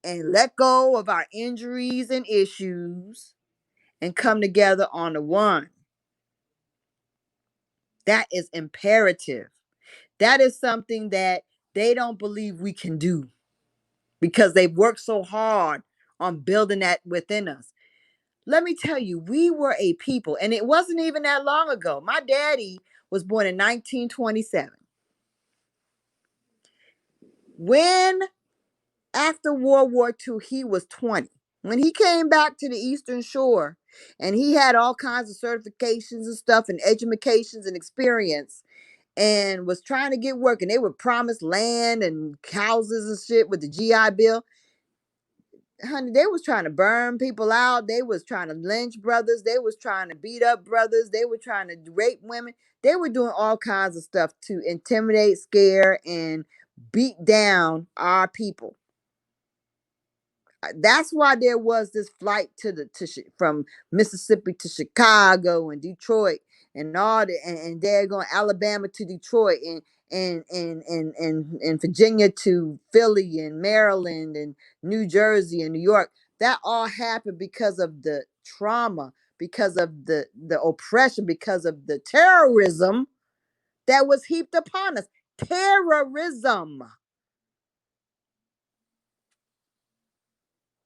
and let go of our injuries and issues and come together on the one. That is imperative. That is something that they don't believe we can do because they've worked so hard on building that within us. Let me tell you, we were a people, and it wasn't even that long ago. My daddy was born in 1927. When after World War II, he was 20. When he came back to the Eastern Shore and he had all kinds of certifications and stuff and educations and experience and was trying to get work, and they were promised land and houses and shit with the GI Bill. Honey, they was trying to burn people out. They was trying to lynch brothers. They was trying to beat up brothers. They were trying to rape women. They were doing all kinds of stuff to intimidate, scare, and beat down our people. That's why there was this flight from Mississippi to Chicago and Detroit and all the and they're going Alabama to Detroit and Virginia to Philly and Maryland and New Jersey and New York. That all happened because of the trauma, because of the oppression, because of the terrorism that was heaped upon us. Terrorism.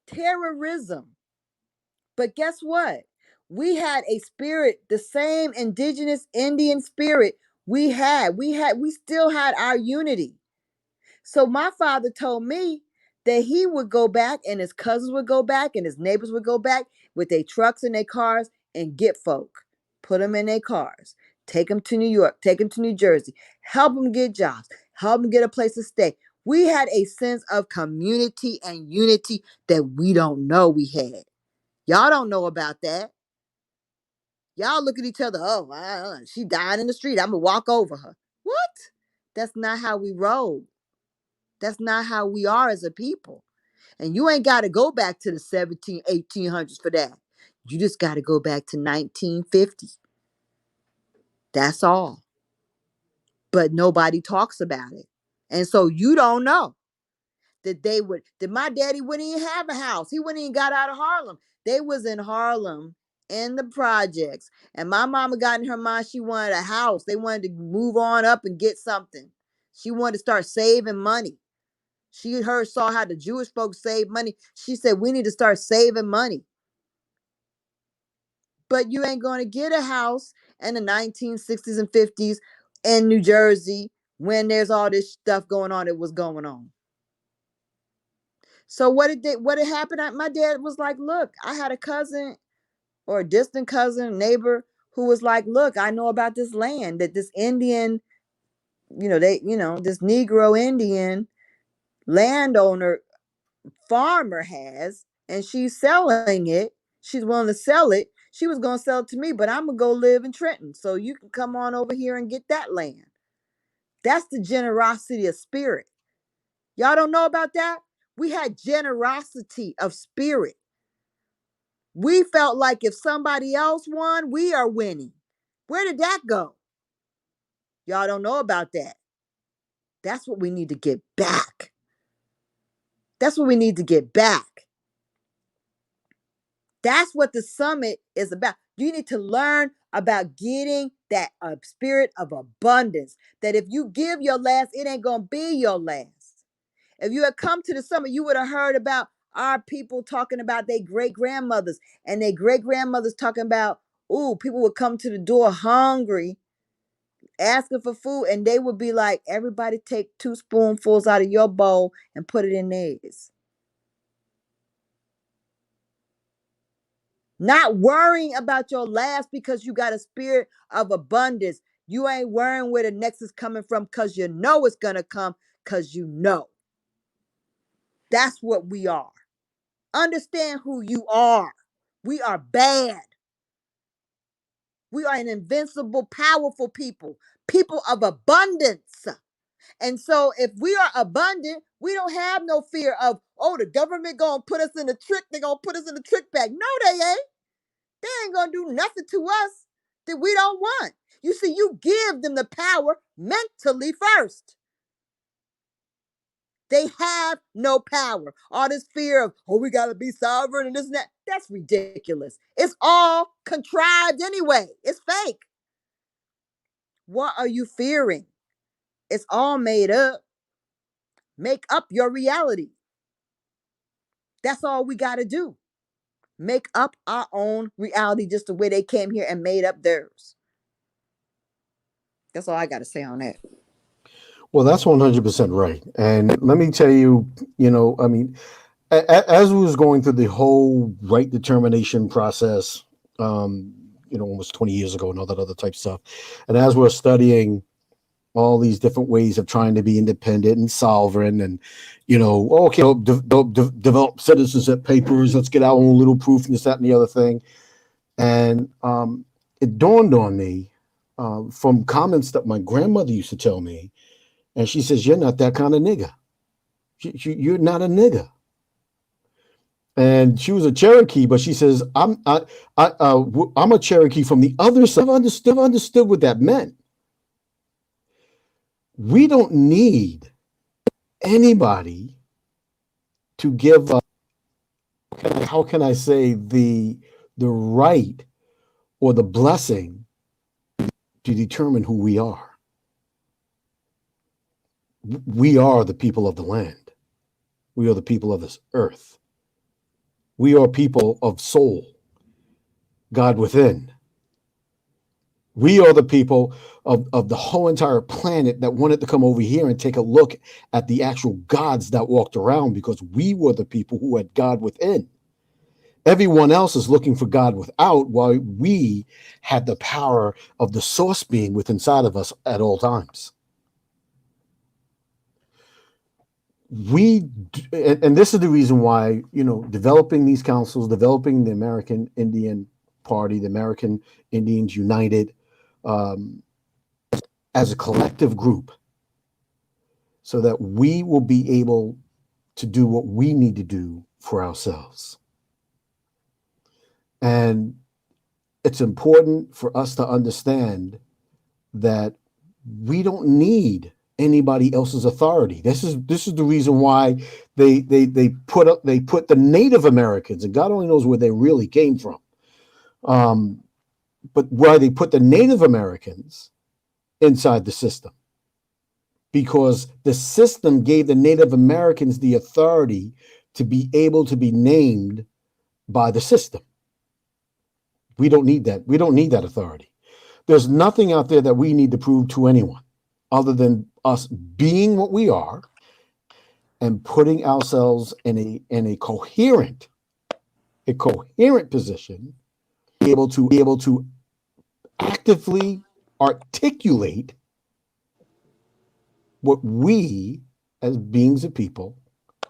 Terrorism. But guess what? We had a spirit, the same indigenous Indian spirit We still had our unity. So my father told me that he would go back and his cousins would go back and his neighbors would go back with their trucks and their cars and get folk, put them in their cars, take them to New York, take them to New Jersey, help them get jobs, help them get a place to stay. We had a sense of community and unity that we don't know we had. Y'all don't know about that. Y'all look at each other. Oh, she died in the street. I'm gonna walk over her. What? That's not how we roll. That's not how we are as a people. And you ain't got to go back to the 1800s for that. You just got to go back to 1950. That's all. But nobody talks about it. And so you don't know that my daddy wouldn't even have a house. He wouldn't even got out of Harlem. They was in Harlem in the projects. And my mama got in her mind she wanted a house. They wanted to move on up and get something. She wanted to start saving money. Saw how the Jewish folks save money. She said, we need to start saving money. But you ain't going to get a house in the 1960s and 50s in New Jersey when there's all this stuff going on that was going on. So what had happened? My dad was like, look, I had a cousin or a distant cousin, neighbor, who was like, look, I know about this land that this Indian, this Negro Indian landowner farmer has, and she's selling it. She's willing to sell it. She was going to sell it to me, but I'm going to go live in Trenton. So you can come on over here and get that land. That's the generosity of spirit. Y'all don't know about that? We had generosity of spirit. We felt like if somebody else won, we are winning. Where did that go? Y'all don't know about that. That's what we need to get back. That's what we need to get back. That's what the summit is about. You need to learn about getting that spirit of abundance. That if you give your last, it ain't going to be your last. If you had come to the summit, you would have heard about our people talking about their great grandmothers and their great grandmothers talking about, ooh, people would come to the door hungry, asking for food, and they would be like, everybody take 2 spoonfuls out of your bowl and put it in theirs. Not worrying about your last because you got a spirit of abundance. You ain't worrying where the next is coming from because you know it's going to come because you know. That's what we are. Understand who you are. We are bad. We are an invincible, powerful people of abundance. And so if we are abundant, we don't have no fear of, oh, the government going to put us in a trick. They're going to put us in a trick bag. No, they ain't. They ain't going to do nothing to us that we don't want. You see, you give them the power mentally first. They have no power. All this fear of, oh, we got to be sovereign and this and that. That's ridiculous. It's all contrived anyway. It's fake. What are you fearing? It's all made up. Make up your reality. That's all we got to do. Make up our own reality just the way they came here and made up theirs. That's all I got to say on that. Well, that's 100% right. And let me tell you, I mean, as we was going through the whole right determination process, almost 20 years ago and all that other type of stuff, and as we're studying all these different ways of trying to be independent and sovereign, and okay, develop citizenship papers. Let's get our own little proof and this, that, and the other thing. And it dawned on me from comments that my grandmother used to tell me, and she says, "You're not that kind of nigga. You're not a nigga." And she was a Cherokee, but she says, I'm a Cherokee from the other side. I've understood what that meant. We don't need anybody to give us, how can I say, the right or the blessing to determine who we are. We are the people of the land. We are the people of this earth. We are people of soul, God within. We are the people of the whole entire planet that wanted to come over here and take a look at the actual gods that walked around, because we were the people who had God within. Everyone else is looking for God without, while we had the power of the source being within inside of us at all times. We and this is the reason why, developing these councils, developing the American Indian Party, the American Indians United, um, as a collective group, so that we will be able to do what we need to do for ourselves. And it's important for us to understand that we don't need anybody else's authority. This is the reason why they put the Native Americans, and God only knows where they really came from. Um, but why they put the Native Americans inside the system, because the system gave the Native Americans the authority to be able to be named by the system. We don't need that. We don't need that authority. There's nothing out there that we need to prove to anyone other than us being what we are and putting ourselves in a coherent position, able to actively articulate what we as beings of people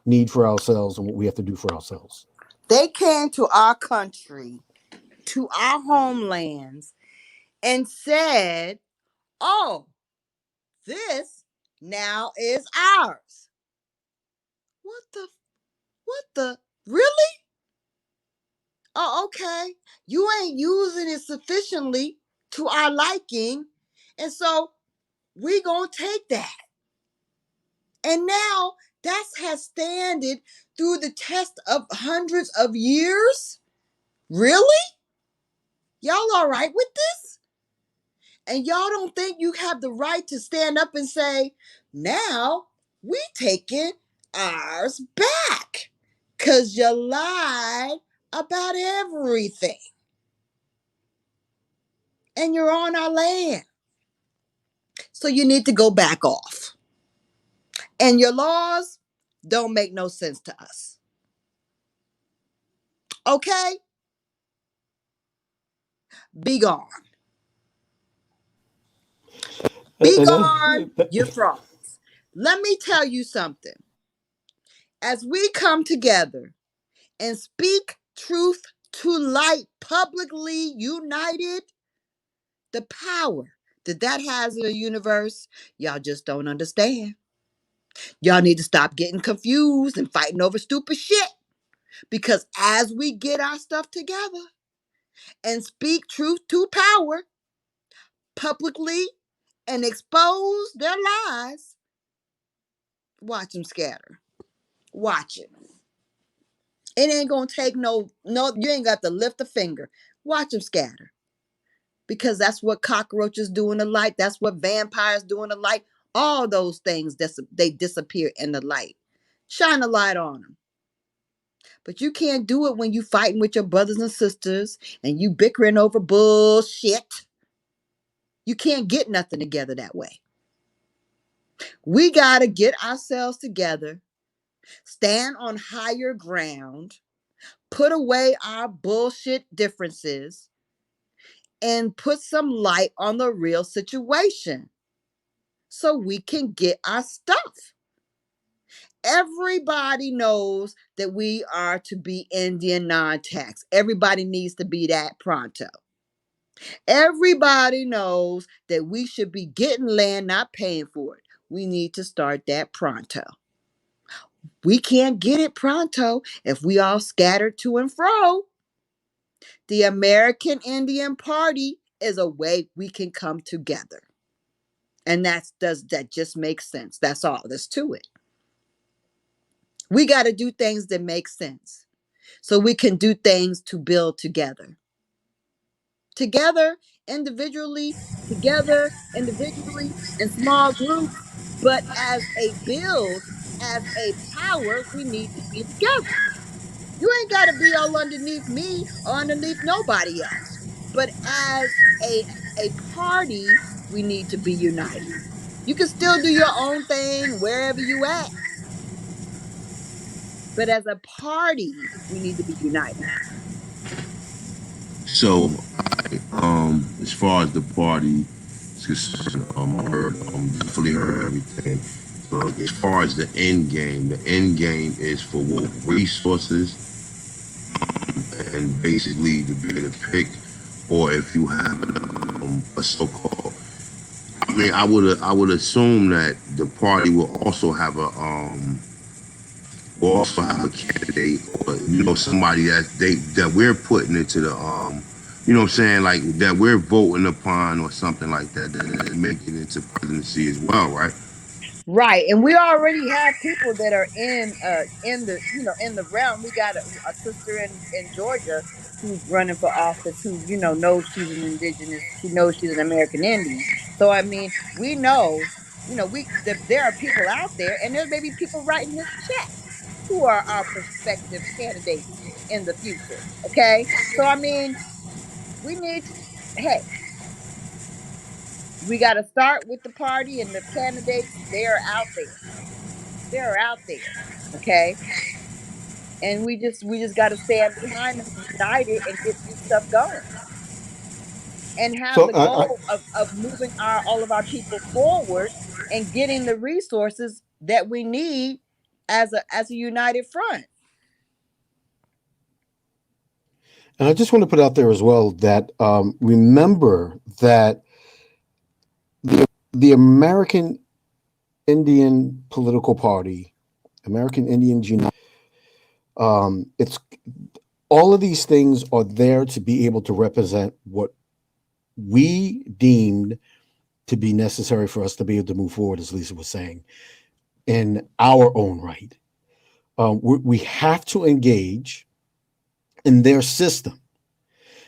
need for ourselves and what we have to do for ourselves. They came to our country, to our homelands, and said, "Oh, this now is ours." What the? What the? Really? Oh, okay. You ain't using it sufficiently to our liking, and so we gonna take that. And now that has standed through the test of hundreds of years. Really? Y'all all right with this? And y'all don't think you have the right to stand up and say, now we taking ours back because you lied about everything and you're on our land. So you need to go back off. And your laws don't make no sense to us. Okay? Be gone. Be And gone, you that, frauds. Let me tell you something. As we come together and speak truth to light publicly united, the power that has in the universe, y'all just don't understand. Y'all need to stop getting confused and fighting over stupid shit. Because as we get our stuff together and speak truth to power publicly and expose their lies, watch them scatter. Watch it. It ain't gonna take no, you ain't got to lift a finger. Watch them scatter. Because that's what cockroaches do in the light. That's what vampires do in the light. All those things, they disappear in the light. Shine a light on them. But you can't do it when you fighting with your brothers and sisters and you bickering over bullshit. You can't get nothing together that way. We got to get ourselves together, stand on higher ground, put away our bullshit differences, and put some light on the real situation so we can get our stuff. Everybody knows that we are to be Indian non-tax. Everybody needs to be that pronto. Everybody knows that we should be getting land, not paying for it. We need to start that pronto. We can't get it pronto if we all scattered to and fro. The American Indian Party is a way we can come together. And that just makes sense. That's all there's to it. We got to do things that make sense so we can do things to build together. Together, individually, in small groups, but as a build, as a power, we need to be together. You ain't got to be all underneath me or underneath nobody else. But as a a party, we need to be united. You can still do your own thing wherever you at, but as a party, we need to be united. So, as far as the party is concerned, I heard, definitely heard everything. So, as far as the end game is for what resources and basically to be able to pick, or if you have a so-called. I mean, I would assume that the party will also have a candidate, or somebody that we're putting into the you know what I'm saying, like that we're voting upon or something like that that is making it into presidency as well, right? Right, and we already have people that are in the in the realm. We got a sister in Georgia who's running for office who knows she's an indigenous. She knows she's an American Indian. So I mean, we know there are people out there, and there may be people writing this check who are our prospective candidates in the future. Okay, so I mean, we need to. Hey, we got to start with the party and the candidates. They're out there. They're out there. Okay. And we just got to stand behind them united and get this stuff going and have So the goal of moving all of our people forward and getting the resources that we need as a united front. and I just want to put out there as well that remember that the American Indian political party, American Indians United, it's all of these things are there to be able to represent what we deemed to be necessary for us to be able to move forward, as Lisa was saying, in our own right. We have to engage in their system.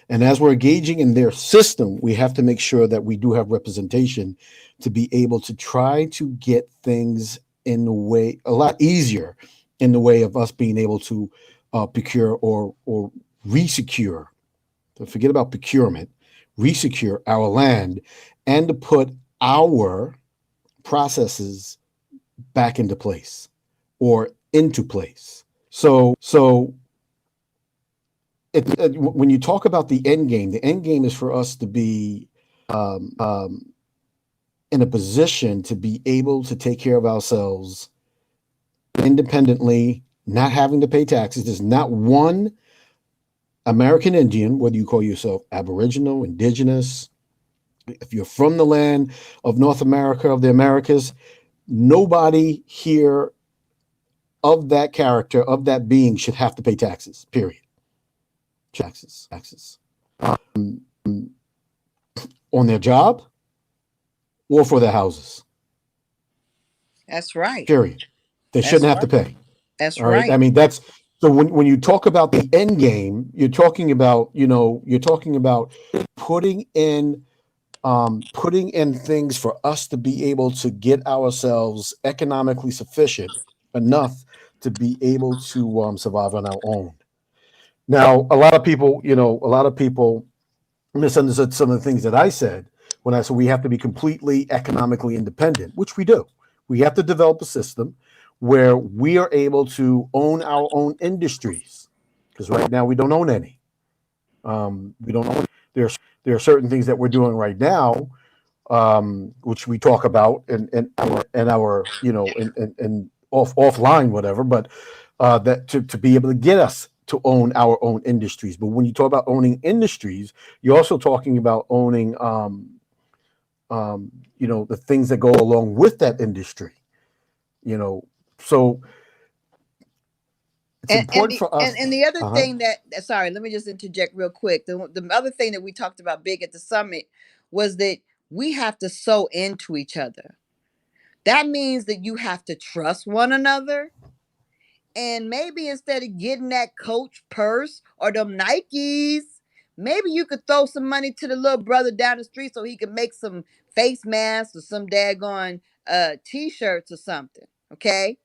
And as we're engaging in their system, we have to make sure that we do have representation to be able to try to get things in the way a lot easier in the way of us being able to procure or resecure. So forget about procurement, resecure our land, and to put our processes back into place or into place. So when you talk about the end game is for us to be um, um, in a position to be able to take care of ourselves independently, not having to pay taxes. There's not one American Indian, whether you call yourself Aboriginal, Indigenous, if you're from the land of North America, of the Americas, nobody here of that character, of that being, should have to pay taxes, period. Taxes. On their job or for their houses, That's right. period. They That's shouldn't have to right. pay. That's All right. I right. mean, that's so when you talk about the end game, you're talking about putting in putting in things for us to be able to get ourselves economically sufficient enough to be able to survive on our own. Now, a lot of people misunderstood some of the things that I said when I said we have to be completely economically independent, which we do. We have to develop a system where we are able to own our own industries because right now we don't own any. We don't own. There are certain things that we're doing right now, which we talk about in our and offline whatever, but that to be able to get us to own our own industries. But when you talk about owning industries, you're also talking about owning the things that go along with that industry. You know, so it's And and important the for and, us. and the other Uh huh. thing sorry, let me just interject real quick. The other thing that we talked about big at the summit was that we have to sew into each other. That means that you have to trust one another. And maybe instead of getting that Coach purse or them Nikes, maybe you could throw some money to the little brother down the street so he could make some face masks or some daggone t-shirts or something. Okay?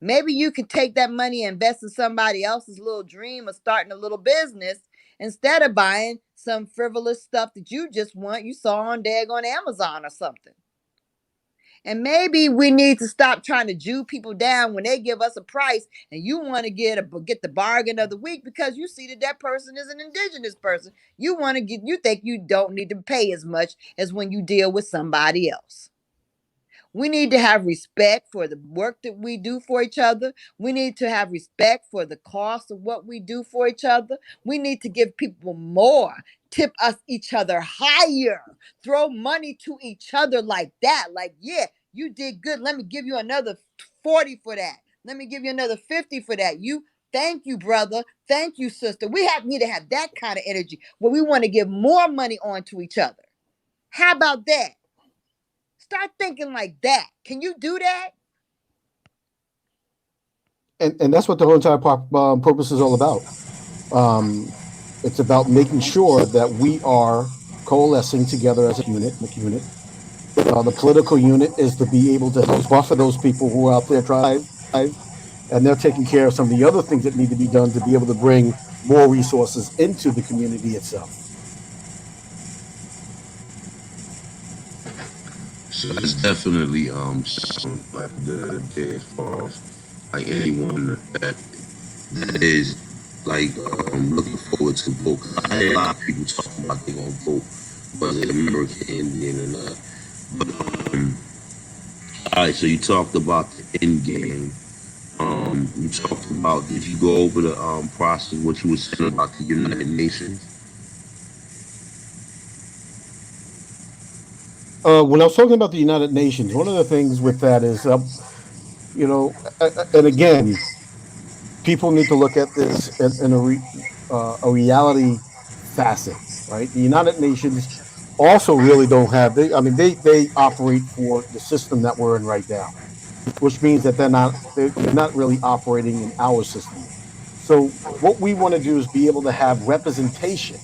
Maybe you could take that money and invest in somebody else's little dream of starting a little business, instead of buying some frivolous stuff that you just want, you saw on daggone Amazon or something. And maybe we need to stop trying to Jew people down when they give us a price and you want to get the bargain of the week because you see that that person is an indigenous person. You think you don't need to pay as much as when you deal with somebody else. We need to have respect for the work that we do for each other. We need to have respect for the cost of what we do for each other. We need to give people more, tip us each other higher, throw money to each other like that. Like, yeah, you did good. Let me give you another 40 for that. Let me give you another 50 for that. Thank you, brother. Thank you, sister. Need to have that kind of energy where we want to give more money on to each other. How about that? Start thinking like that. Can you do that? And that's what the whole entire purpose is all about. It's about making sure that we are coalescing together as a unit. The political unit is to be able to help buffer those people who are out there trying to survive, and they're taking care of some of the other things that need to be done to be able to bring more resources into the community itself. So that's definitely like the day as far as like anyone that is like looking forward to vote. 'Cause I hear a lot of people talking about they gonna vote, whether they're American Indian or not. But all right, so you talked about the end game. You talked about, did you go over the process what you were saying about the United Nations? When I was talking about the United Nations, one of the things with that is, and again, people need to look at this in a reality facet, right? The United Nations also really don't have. They operate for the system that we're in right now, which means that they're not really operating in our system. So what we want to do is be able to have representation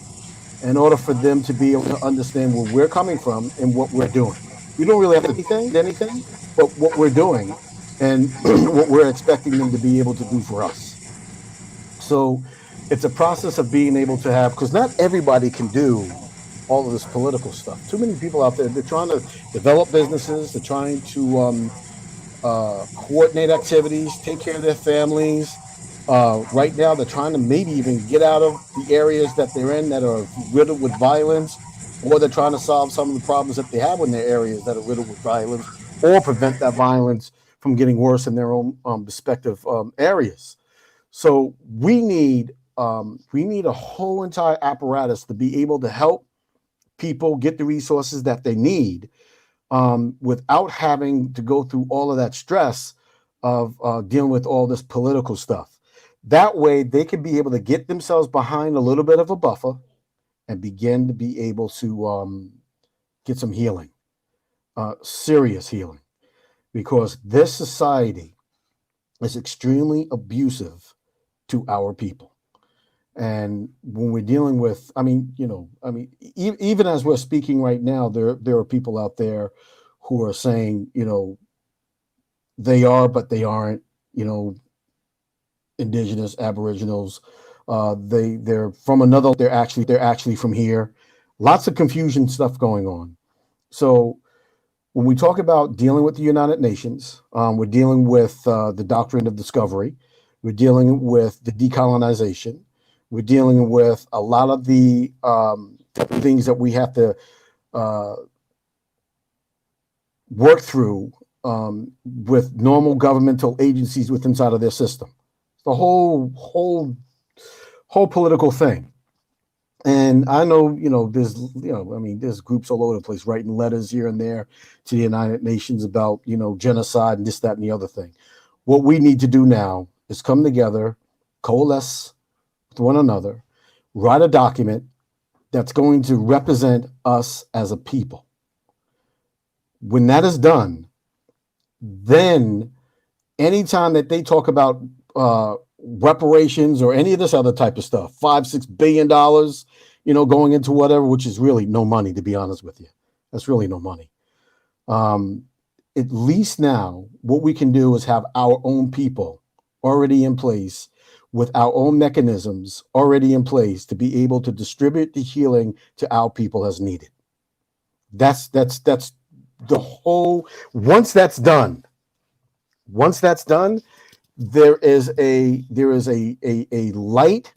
in order for them to be able to understand where we're coming from and what we're doing. We don't really have to do anything, but what we're doing and what we're expecting them to be able to do for us. So it's a process of being able to have, because not everybody can do all of this political stuff. Too many people out there, they're trying to develop businesses, they're trying to coordinate activities, take care of their families. Right now, they're trying to maybe even get out of the areas that they're in that are riddled with violence, or they're trying to solve some of the problems that they have in their areas that are riddled with violence, or prevent that violence from getting worse in their own respective areas. So we need a whole entire apparatus to be able to help people get the resources that they need, without having to go through all of that stress of dealing with all this political stuff. That way, they can be able to get themselves behind a little bit of a buffer and begin to be able to get some healing, serious healing, because this society is extremely abusive to our people. And when we're dealing with, even as we're speaking right now, there are people out there who are saying, they are, but they aren't, indigenous, aboriginals. They're actually from here. Lots of confusion stuff going on. So when we talk about dealing with the United Nations, we're dealing with the doctrine of discovery. We're dealing with the decolonization. We're dealing with a lot of the things that we have to work through with normal governmental agencies with inside of their system. The whole political thing. And I know, there's groups all over the place writing letters here and there to the United Nations about, genocide and this, that, and the other thing. What we need to do now is come together, coalesce with one another, write a document that's going to represent us as a people. When that is done, then anytime that they talk about reparations or any of this other type of stuff, $5-6 billion, going into whatever, which is really no money, to be honest with you. That's really no money. At least now, what we can do is have our own people already in place with our own mechanisms already in place to be able to distribute the healing to our people as needed. That's the whole. Once that's done, there is a light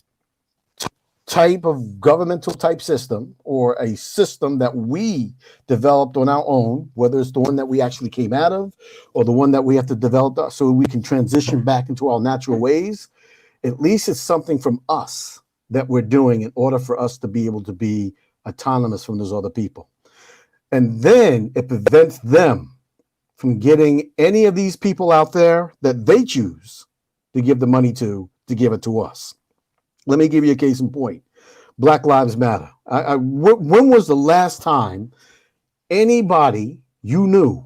type of governmental type system, or a system that we developed on our own, whether it's the one that we actually came out of or the one that we have to develop so we can transition back into our natural ways. At least it's something from us that we're doing in order for us to be able to be autonomous from those other people. And then it prevents them from getting any of these people out there that they choose to give the money to give it to us. Let me give you a case in point. Black Lives Matter. When was the last time anybody you knew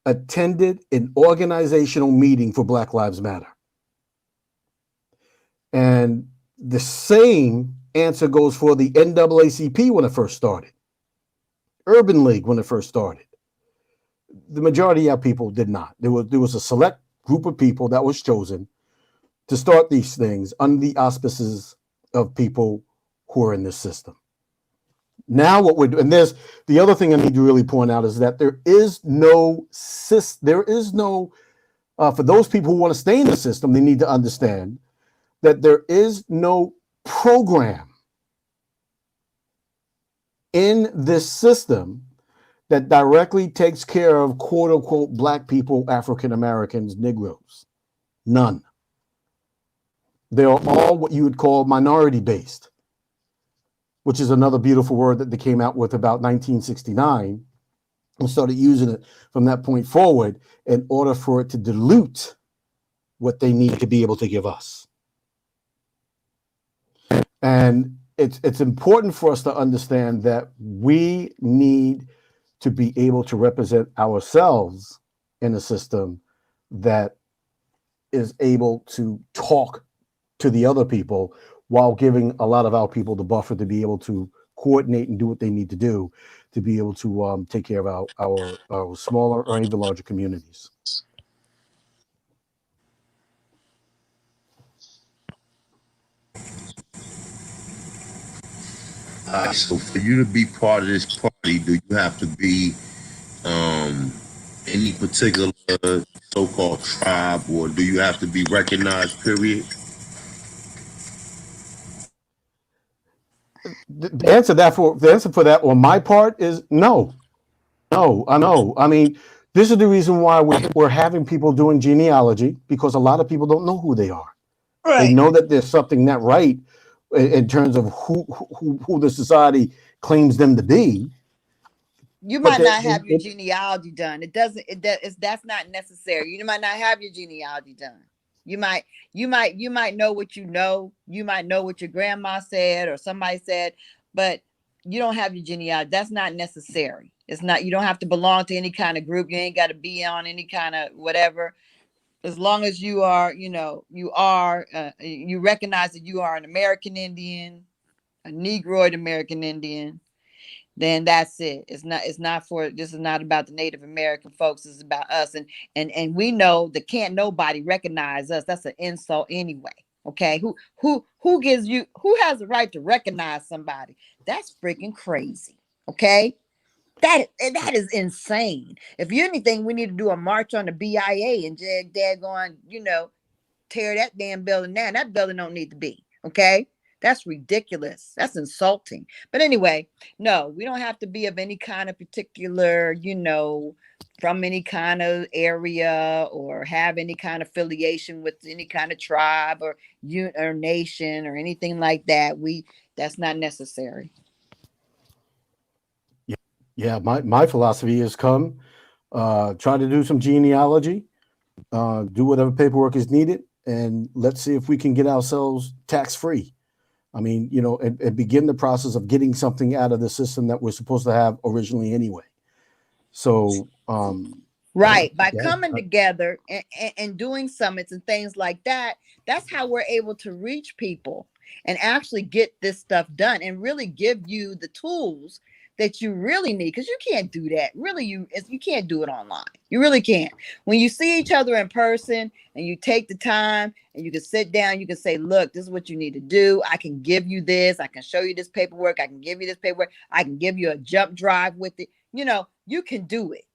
attended an organizational meeting for Black Lives Matter? And the same answer goes for the NAACP when it first started, Urban League when it first started. The majority of people did not. There was a select group of people that was chosen to start these things under the auspices of people who are in this system. Now what we're doing, and there's the other thing I need to really point out is that there is no for those people who want to stay in the system, they need to understand that there is no program in this system that directly takes care of quote unquote Black people, African Americans, Negroes. None. They are all what you would call minority based, which is another beautiful word that they came out with about 1969 and started using it from that point forward in order for it to dilute what they need to be able to give us. And it's important for us to understand that we need to be able to represent ourselves in a system that is able to talk to the other people while giving a lot of our people the buffer to be able to coordinate and do what they need to do to be able to take care of our smaller or even larger communities. So for you to be part of this party, do you have to be um, any particular so-called tribe, or do you have to be recognized? Period. The answer for that on my part is no. No, I know. I mean, this is the reason why we're having people doing genealogy, because a lot of people don't know who they are. They Right. know that there's something not right in terms of who the society claims them to be, You but might not have your genealogy done. It doesn't. That's not necessary. You might not have your genealogy done. You might know what you know. You might know what your grandma said or somebody said, but you don't have your genealogy. That's not necessary. It's not. You don't have to belong to any kind of group. You ain't got to be on any kind of whatever. As long as you are, you recognize that you are an American Indian, a Negroid American Indian, then that's it. It's not for this is not about the Native American folks, it's about us. And we know that can't nobody recognize us. That's an insult anyway. Okay. Who has the right to recognize somebody? That's freaking crazy. Okay. That is insane. If you anything, we need to do a march on the BIA and daggone, tear that damn building down. That building don't need to be. Okay. That's ridiculous. That's insulting. But anyway, no, we don't have to be of any kind of particular, from any kind of area or have any kind of affiliation with any kind of tribe or nation or anything like that. That's not necessary. yeah, my philosophy is come, try to do some genealogy, do whatever paperwork is needed, and let's see if we can get ourselves tax free. I mean, and begin the process of getting something out of the system that we're supposed to have originally anyway. So, Right. By yeah, coming together and doing summits and things like that, that's how we're able to reach people and actually get this stuff done and really give you the tools that you really need, because you can't do that. Really, you can't do it online. You really can't. When you see each other in person and you take the time and you can sit down, you can say, "Look, this is what you need to do. I can give you this. I can show you this paperwork. I can give you this paperwork. I can give you a jump drive with it." You can do it.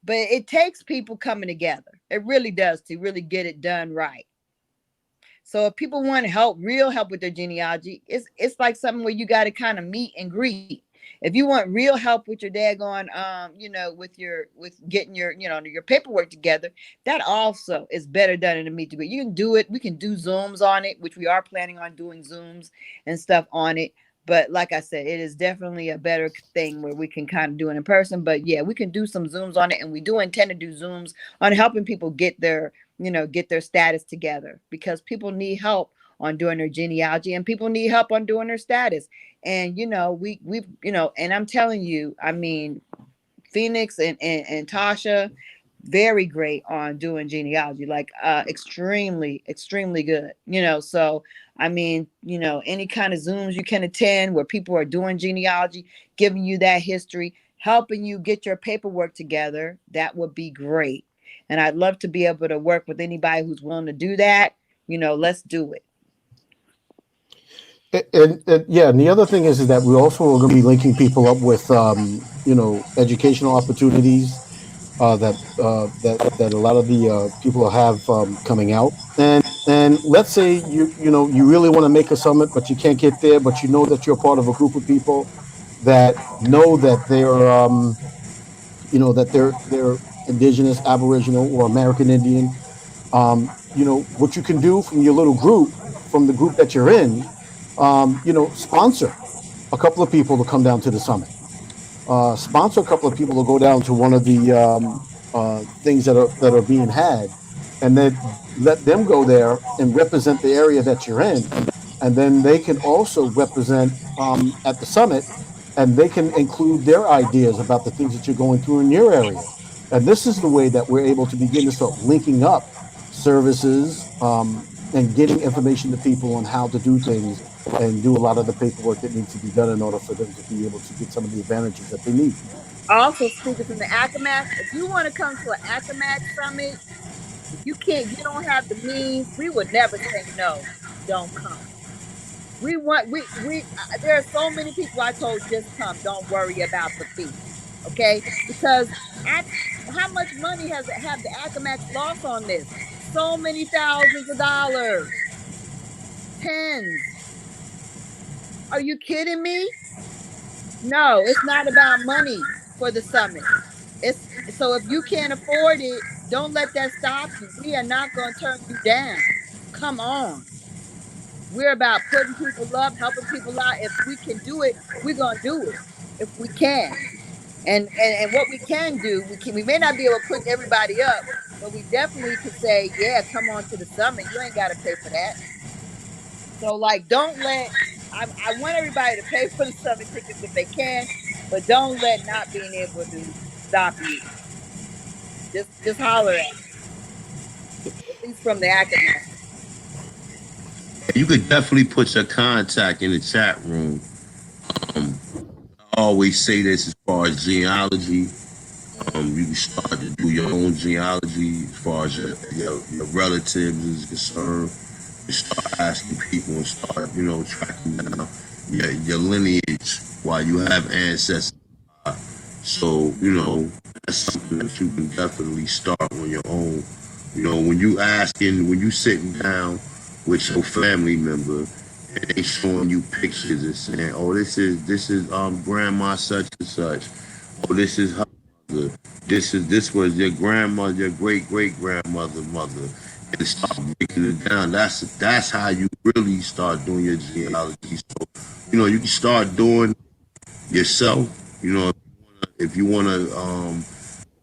But it takes people coming together. It really does, to really get it done right. So if people want help, real help with their genealogy, it's like something where you got to kind of meet and greet. If you want real help with your daggone, with getting your paperwork together, that also is better done in a meet and greet. You can do it. We can do Zooms on it, which we are planning on doing Zooms and stuff on it. But like I said, it is definitely a better thing where we can kind of do it in person. But yeah, we can do some Zooms on it, and we do intend to do Zooms on helping people get their status together, because people need help on doing their genealogy, and people need help on doing their status. And and I'm telling you, I mean, Phoenix and Tasha, very great on doing genealogy, like extremely good. So I mean, any kind of Zooms you can attend where people are doing genealogy, giving you that history, helping you get your paperwork together, that would be great. And I'd love to be able to work with anybody who's willing to do that. Let's do it. And yeah, and the other thing is that we also are going to be linking people up with educational opportunities that a lot of the people have coming out. And let's say you really want to make a summit, but you can't get there, but you know that you're part of a group of people that know that they're indigenous, Aboriginal, or American Indian. What you can do from your little group, from the group that you're in, sponsor a couple of people to come down to the summit. Sponsor a couple of people to go down to one of the things that are being had, and then let them go there and represent the area that you're in, and then they can also represent at the summit, and they can include their ideas about the things that you're going through in your area. And this is the way that we're able to begin to start linking up services and getting information to people on how to do things and do a lot of the paperwork that needs to be done in order for them to be able to get some of the advantages that they need. Also, speaking from the Accomack, if you want to come to an Accomack summit, if you don't have the means, we would never say no. Don't come. There are so many people I told, just come. Don't worry about the fee, okay? Because at how much money have the Accomax lost on this? So many thousands of dollars, tens. Are you kidding me? No, it's not about money for the summit. It's so if you can't afford it, don't let that stop you. We are not going to turn you down. Come on. We're about putting people up, helping people out. If we can do it, we're gonna do it. If we can, and what we can do, we may not be able to put everybody up, but we definitely could say, yeah, come on to the summit. You ain't got to pay for that. So like, don't let. I want everybody to pay for the summit tickets if they can, but don't let not being able to stop you. Just holler at me, at least from the Academic. You could definitely put your contact in the chat room. Um, I always say this as far as genealogy. You can start to do your own genealogy as far as your relatives is concerned. You start asking people and start, tracking down your lineage while you have ancestors. So, that's something that you can definitely start on your own. When you sitting down with your family member and they showing you pictures and saying, "Oh, this is grandma such and such. Oh, this is her mother. This was your grandmother, your great great grandmother, mother." And start breaking it down. That's how you really start doing your genealogy. So, you can start doing yourself. If you wanna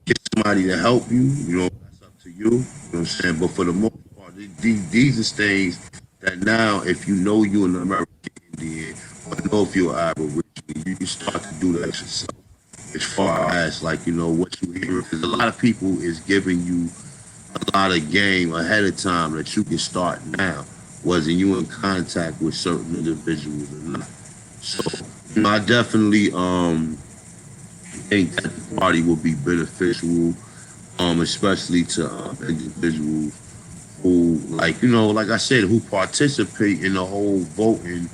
get somebody to help you, that's up to you. You know what I'm saying? But for the most part, these are things that now, if you know you're an American Indian, or know if you're Aboriginal, you can start to do that yourself. As far as like what you hear, because a lot of people is giving you a lot of game ahead of time that you can start now. Wasn't you in contact with certain individuals or not? So I definitely think that the party will be beneficial, especially to individuals who, like like I said, who participate in the whole voting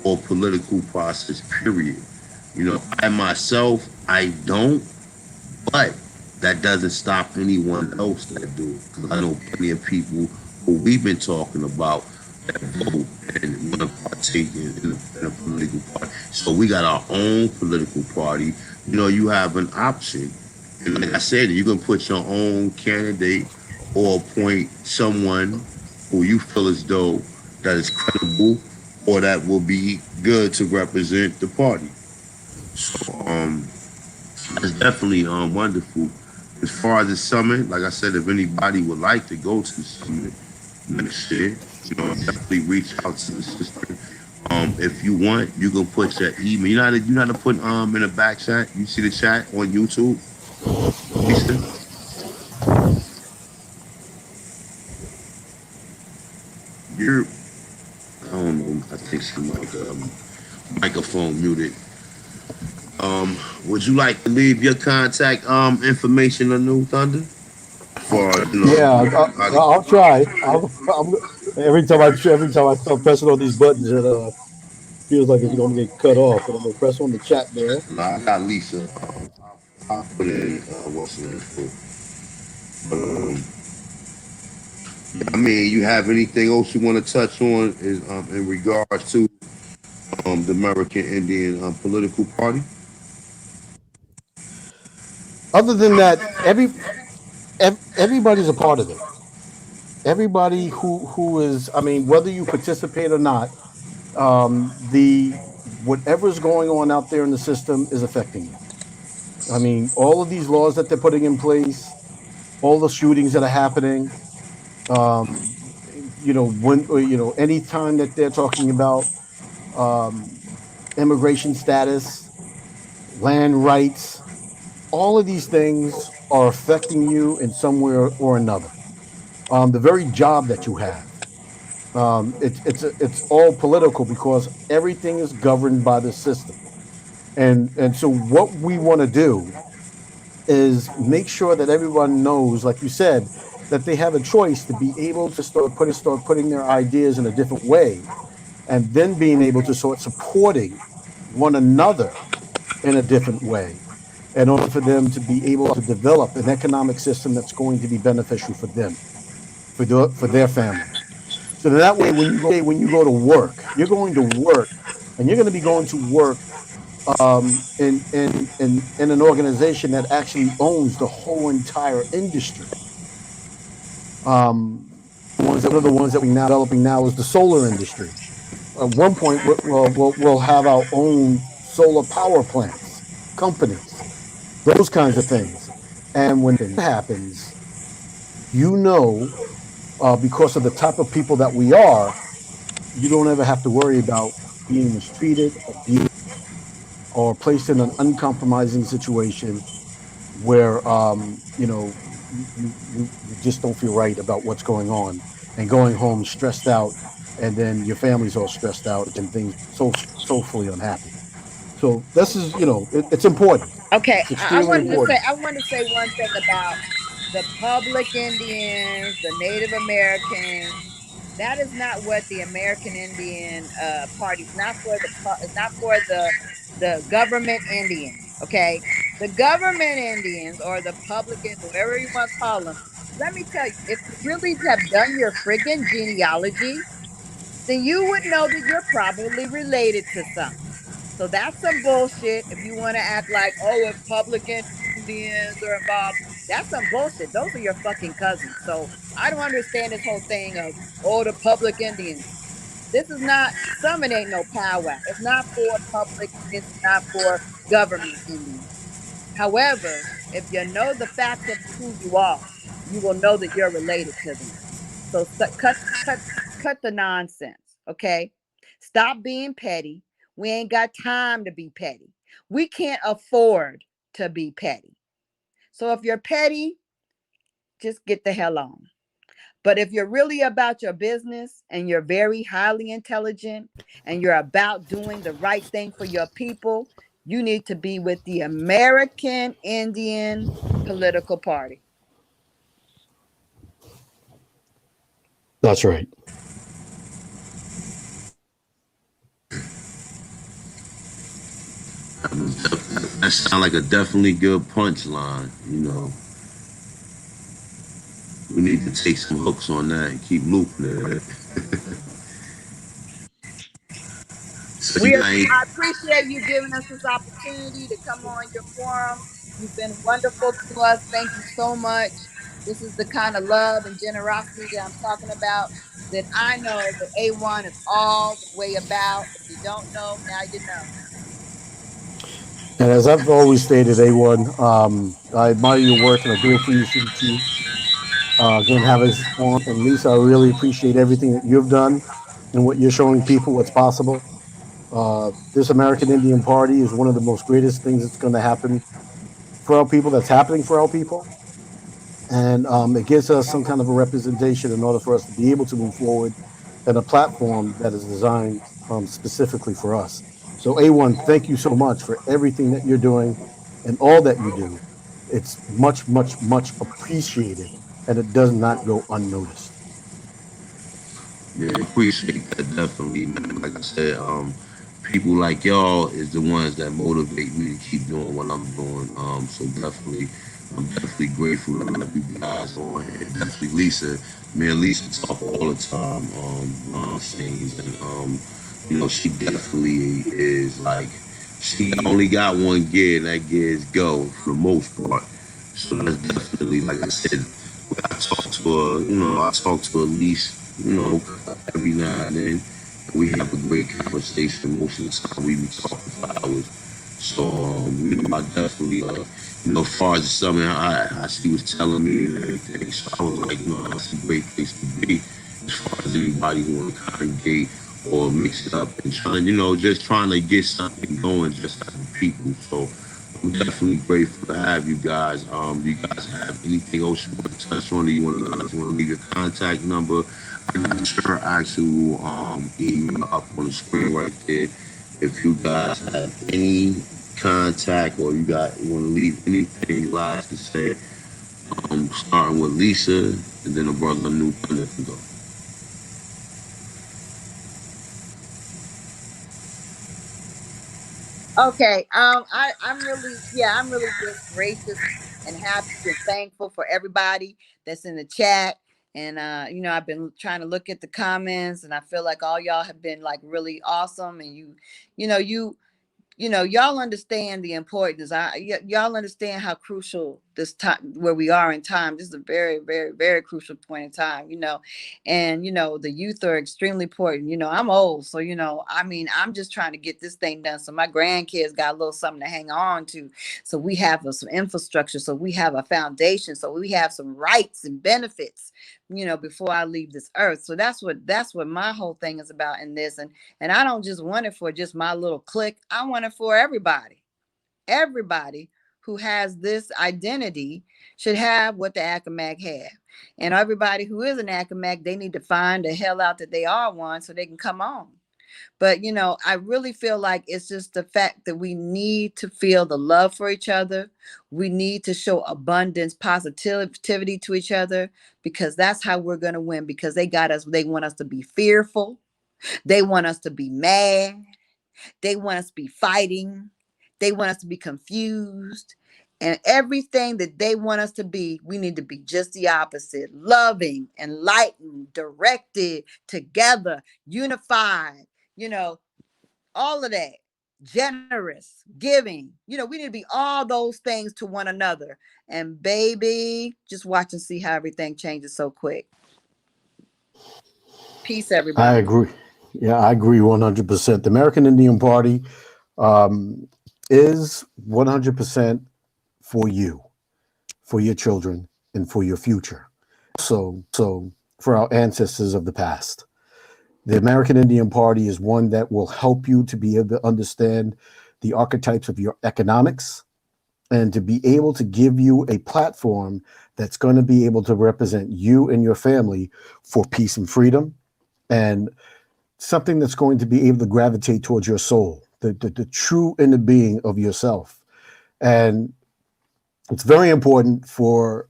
or political process. Period. I myself, I don't, but that doesn't stop anyone else that do. Because I know plenty of people who we've been talking about that vote and want to partake in a political party. So we got our own political party. You have an option. And like I said, you can put your own candidate or appoint someone who you feel as though that is credible or that will be good to represent the party. So that's definitely wonderful. As far as the summit, like I said, if anybody would like to go to the summit next year, definitely reach out to the sister. If you want, you can put your email. You know how to put in the back chat. You see the chat on YouTube, Lisa. You're I don't know. I think she might microphone muted. Would you like to leave your contact information on New Thunder for Yeah, I'll how try. Every time I start pressing on these buttons, it feels like it's going to get cut off. But I'm gonna press on the chat there. I got Lisa. I'll put in what's the info. But I mean, you have anything else you want to touch on is in regards to the American Indian political party? Other than that, everybody's a part of it. Everybody who is, I mean, whether you participate or not, the whatever's going on out there in the system is affecting you. I mean, all of these laws that they're putting in place, all the shootings that are happening, um, anytime that they're talking about um, immigration status, land rights, all of these things are affecting you in some way or another. The very job that you have, it's all political because everything is governed by the system. And so what we want to do is make sure that everyone knows, like you said, that they have a choice to be able to start putting their ideas in a different way, and then being able to start supporting one another in a different way in order for them to be able to develop an economic system that's going to be beneficial for them, for their families. So that way, when you go to work, you're going to work, and you're going to be going to work in an organization that actually owns the whole entire industry. One of the ones that we're now developing now is the solar industry. At one point, we'll have our own solar power plants, companies, those kinds of things. And when that happens, you know, because of the type of people that we are, you don't ever have to worry about being mistreated, abused, or placed in an uncompromising situation where you just don't feel right about what's going on, and going home stressed out, and then your family's all stressed out and things soulfully unhappy. So this is, it's important. Okay, It's I extremely wanted to say important. one thing about the public Indians, the Native Americans. That is not what the American Indian Party is not for. It's not for the government Indians. Okay, the government Indians or the public, whoever you want to call them. Let me tell you, if you really have done your friggin' genealogy, then you would know that you're probably related to some. So that's some bullshit. If you want to act like, oh, if public Indians are involved, that's some bullshit. Those are your fucking cousins. So I don't understand this whole thing of, oh, the public Indians. This is not, summon ain't no powwow. It's not for public Indians, it's not for government Indians. However, if you know the facts of who you are, you will know that you're related to them. So cut the nonsense, okay? Stop being petty. We ain't got time to be petty. We can't afford to be petty. So if you're petty, just get the hell on. But if you're really about your business and you're very highly intelligent and you're about doing the right thing for your people, you need to be with the American Indian political party. That's right. That sounds like a definitely good punchline. We need to take some hooks on that and keep looping it. So We you are, ain't. I appreciate you giving us this opportunity to come on your forum. You've been wonderful to us. Thank you so much. This is the kind of love and generosity that I'm talking about that I know that A1 is all the way about. If you don't know, now you know. And as I've always stated, A1, I admire your work and I do appreciate you again having us on. And Lisa, I really appreciate everything that you've done and what you're showing people what's possible. This American Indian Party is one of the most greatest things that's going to happen for our people, that's happening for our people. And it gives us some kind of a representation in order for us to be able to move forward and a platform that is designed specifically for us. So, A1, thank you so much for everything that you're doing and all that you do. It's much, much, much appreciated, and it does not go unnoticed. Yeah, appreciate that definitely, man. Like I said, people like y'all is the ones that motivate me to keep doing what I'm doing. So definitely, I'm definitely grateful to have you guys on here. Definitely, Lisa. Me and Lisa talk all the time. Things and she definitely is like she only got one gear, and that gear is go for the most part. So that's definitely, like I said, I talk to her, I talk to her at least, every now and then. We have a great conversation. Most of the time, we be talking for hours. So, I definitely, as far as the summer, she was telling me and everything. So I was like, that's a great place to be as far as anybody who want to congregate or mix it up and trying, just trying to get something going just as a people. So I'm definitely grateful to have you guys. Do you guys have anything else you want to touch on? Do you guys want to leave your contact number? I got your actual email up on the screen right there. If you guys have any contact or you want to leave anything last to say, starting with Lisa and then the brother New Thunder can go. Okay. I'm really just gracious and happy and thankful for everybody that's in the chat. And I've been trying to look at the comments and I feel like all y'all have been like really awesome and you know, y'all understand the importance. Y'all understand how crucial this time where we are in time. This is a very, very, very crucial point in time. And the youth are extremely important. I'm old, so I mean, I'm just trying to get this thing done. So my grandkids got a little something to hang on to. So we have some infrastructure. So we have a foundation. So we have some rights and benefits. Before I leave this earth. So that's what my whole thing is about in this. And I don't just want it for just my little clique. I want it for everybody. Everybody who has this identity should have what the Accomack have. And everybody who is an Accomack, they need to find the hell out that they are one so they can come on. But I really feel like it's just the fact that we need to feel the love for each other. We need to show abundance, positivity to each other because that's how we're going to win because they want us to be fearful. They want us to be mad. They want us to be fighting. They want us to be confused. And everything that they want us to be, we need to be just the opposite loving, enlightened, directed, together, unified, you know, all of that, generous, giving. We need to be all those things to one another. And baby, just watch and see how everything changes so quick. Peace, I everybody. agree. Yeah, I agree 100%. The American Indian Party um, is 100% for you, for your children, and for your future. Also, for our ancestors of the past. The American Indian Party is one that will help you to be able to understand the archetypes of your economics, and to be able to give you a platform that's going to be able to represent you and your family for peace and freedom, and something that's going to be able to gravitate towards your soul, the true inner being of yourself. And it's very important for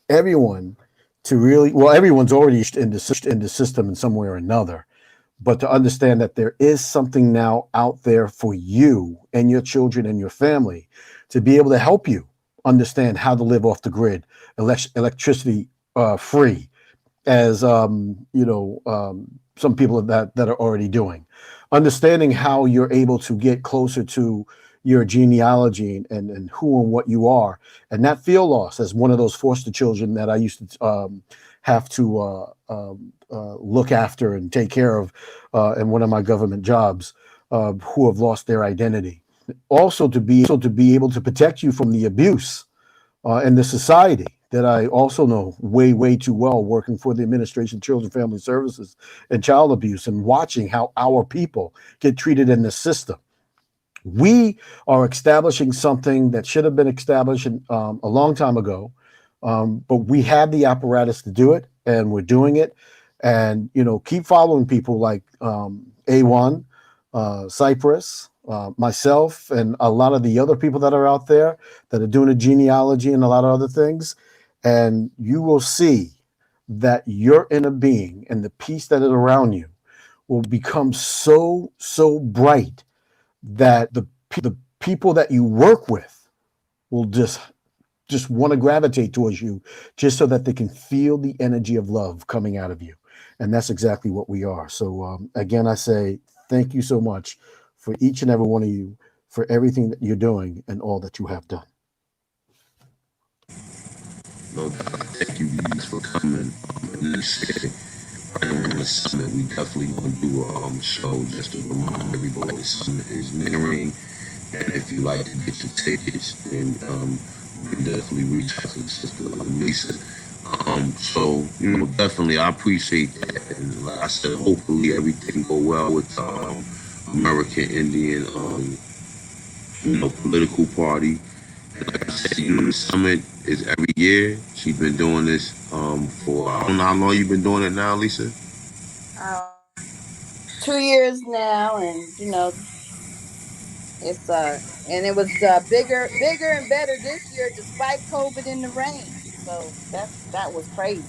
everyone to really, well, everyone's already in the system in some way or another, but to understand that there is something now out there for you and your children and your family to be able to help you understand how to live off the grid, electricity free, as some people that are already doing, understanding how you're able to get closer to your genealogy and who and what you are, and not feel lost as one of those foster children that I used to have to look after and take care of in one of my government jobs, who have lost their identity. Also to be able to protect you from the abuse and the society that I also know way too well, working for the Administration of Children and Family Services and child abuse, and watching how our people get treated in the system. We are establishing something that should have been established a long time ago, but we have the apparatus to do it, and we're doing it. And keep following people like A1, Cypress, myself, and a lot of the other people that are out there that are doing a genealogy and a lot of other things, and you will see that your inner being and the peace that is around you will become so bright that the people that you work with will just want to gravitate towards you, just so that they can feel the energy of love coming out of you. And that's exactly what we are. So again, I say thank you so much for each and every one of you, for everything that you're doing and all that you have done. No doubt. Thank you guys for coming. And next year, right around the summit, we definitely gonna do a show just to remind everybody the summit is nearing. And if you like to get your tickets, then you can definitely reach out to the sister Lisa. So definitely, I appreciate that. And like I said, hopefully everything go well with the American Indian, political party. And like I said, the summit is every year. She's been doing this for I don't know how long you've been doing it now, Lisa. 2 years now, and it's and it was bigger and better this year despite COVID and the rain. So that was crazy.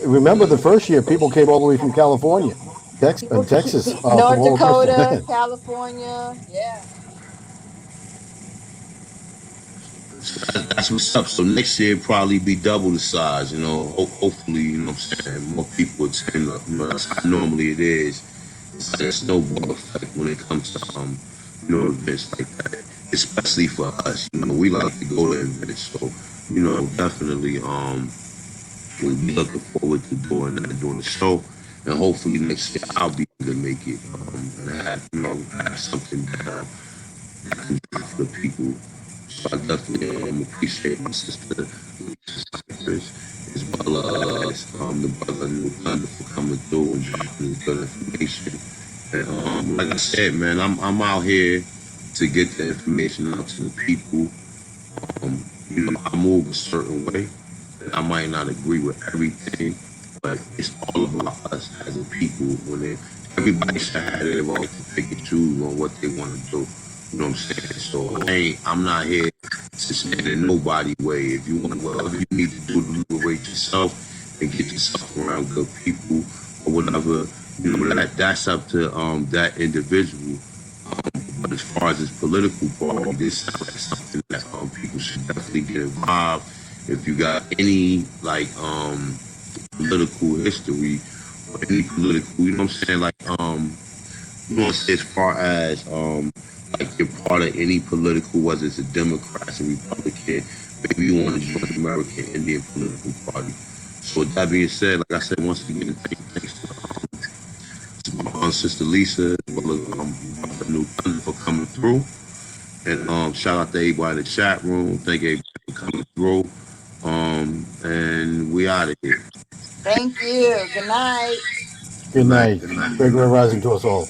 Remember the first year, people came all the way from California, People, Texas, from North all across the Dakota, land. California, yeah. So that's what's up. So next year probably be double the size. Hopefully, what I'm saying, more people attend. That's how normally it is. It's like a snowball effect when it comes to events like that. Especially for us, we like to go to events. So definitely we'll be looking forward to doing the show, and hopefully next year I'll be able to make it and have something that can do for the people. So I definitely appreciate my sister, Cypress, as well as the brother New Thunder for coming through and dropping this good information. And like I said, man, I'm out here to get the information out to the people. I move a certain way. I might not agree with everything, but it's all about us as a people. Everybody should have their right to pick and choose on what they want to do. You know what I'm saying? So I'm not here to stand in nobody way. If you want, whatever you need to do to liberate yourself and get yourself around good people or whatever, that's up to that individual. But as far as this political party, this sounds like something that people should definitely get involved. If you got any political history or any political, you know what I'm saying, like as far as like you're part of any political, whether it's a Democrat or Republican, maybe you want to join the American Indian political party. So with that being said, like I said, once again, thanks to my sister Lisa, as well as Brother New Thunder for coming through. And shout out to everybody in the chat room. Thank everybody for coming through. And we out of here. Thank you. Good night. Good Good night. night. Good night. Great Grand Rising to us all.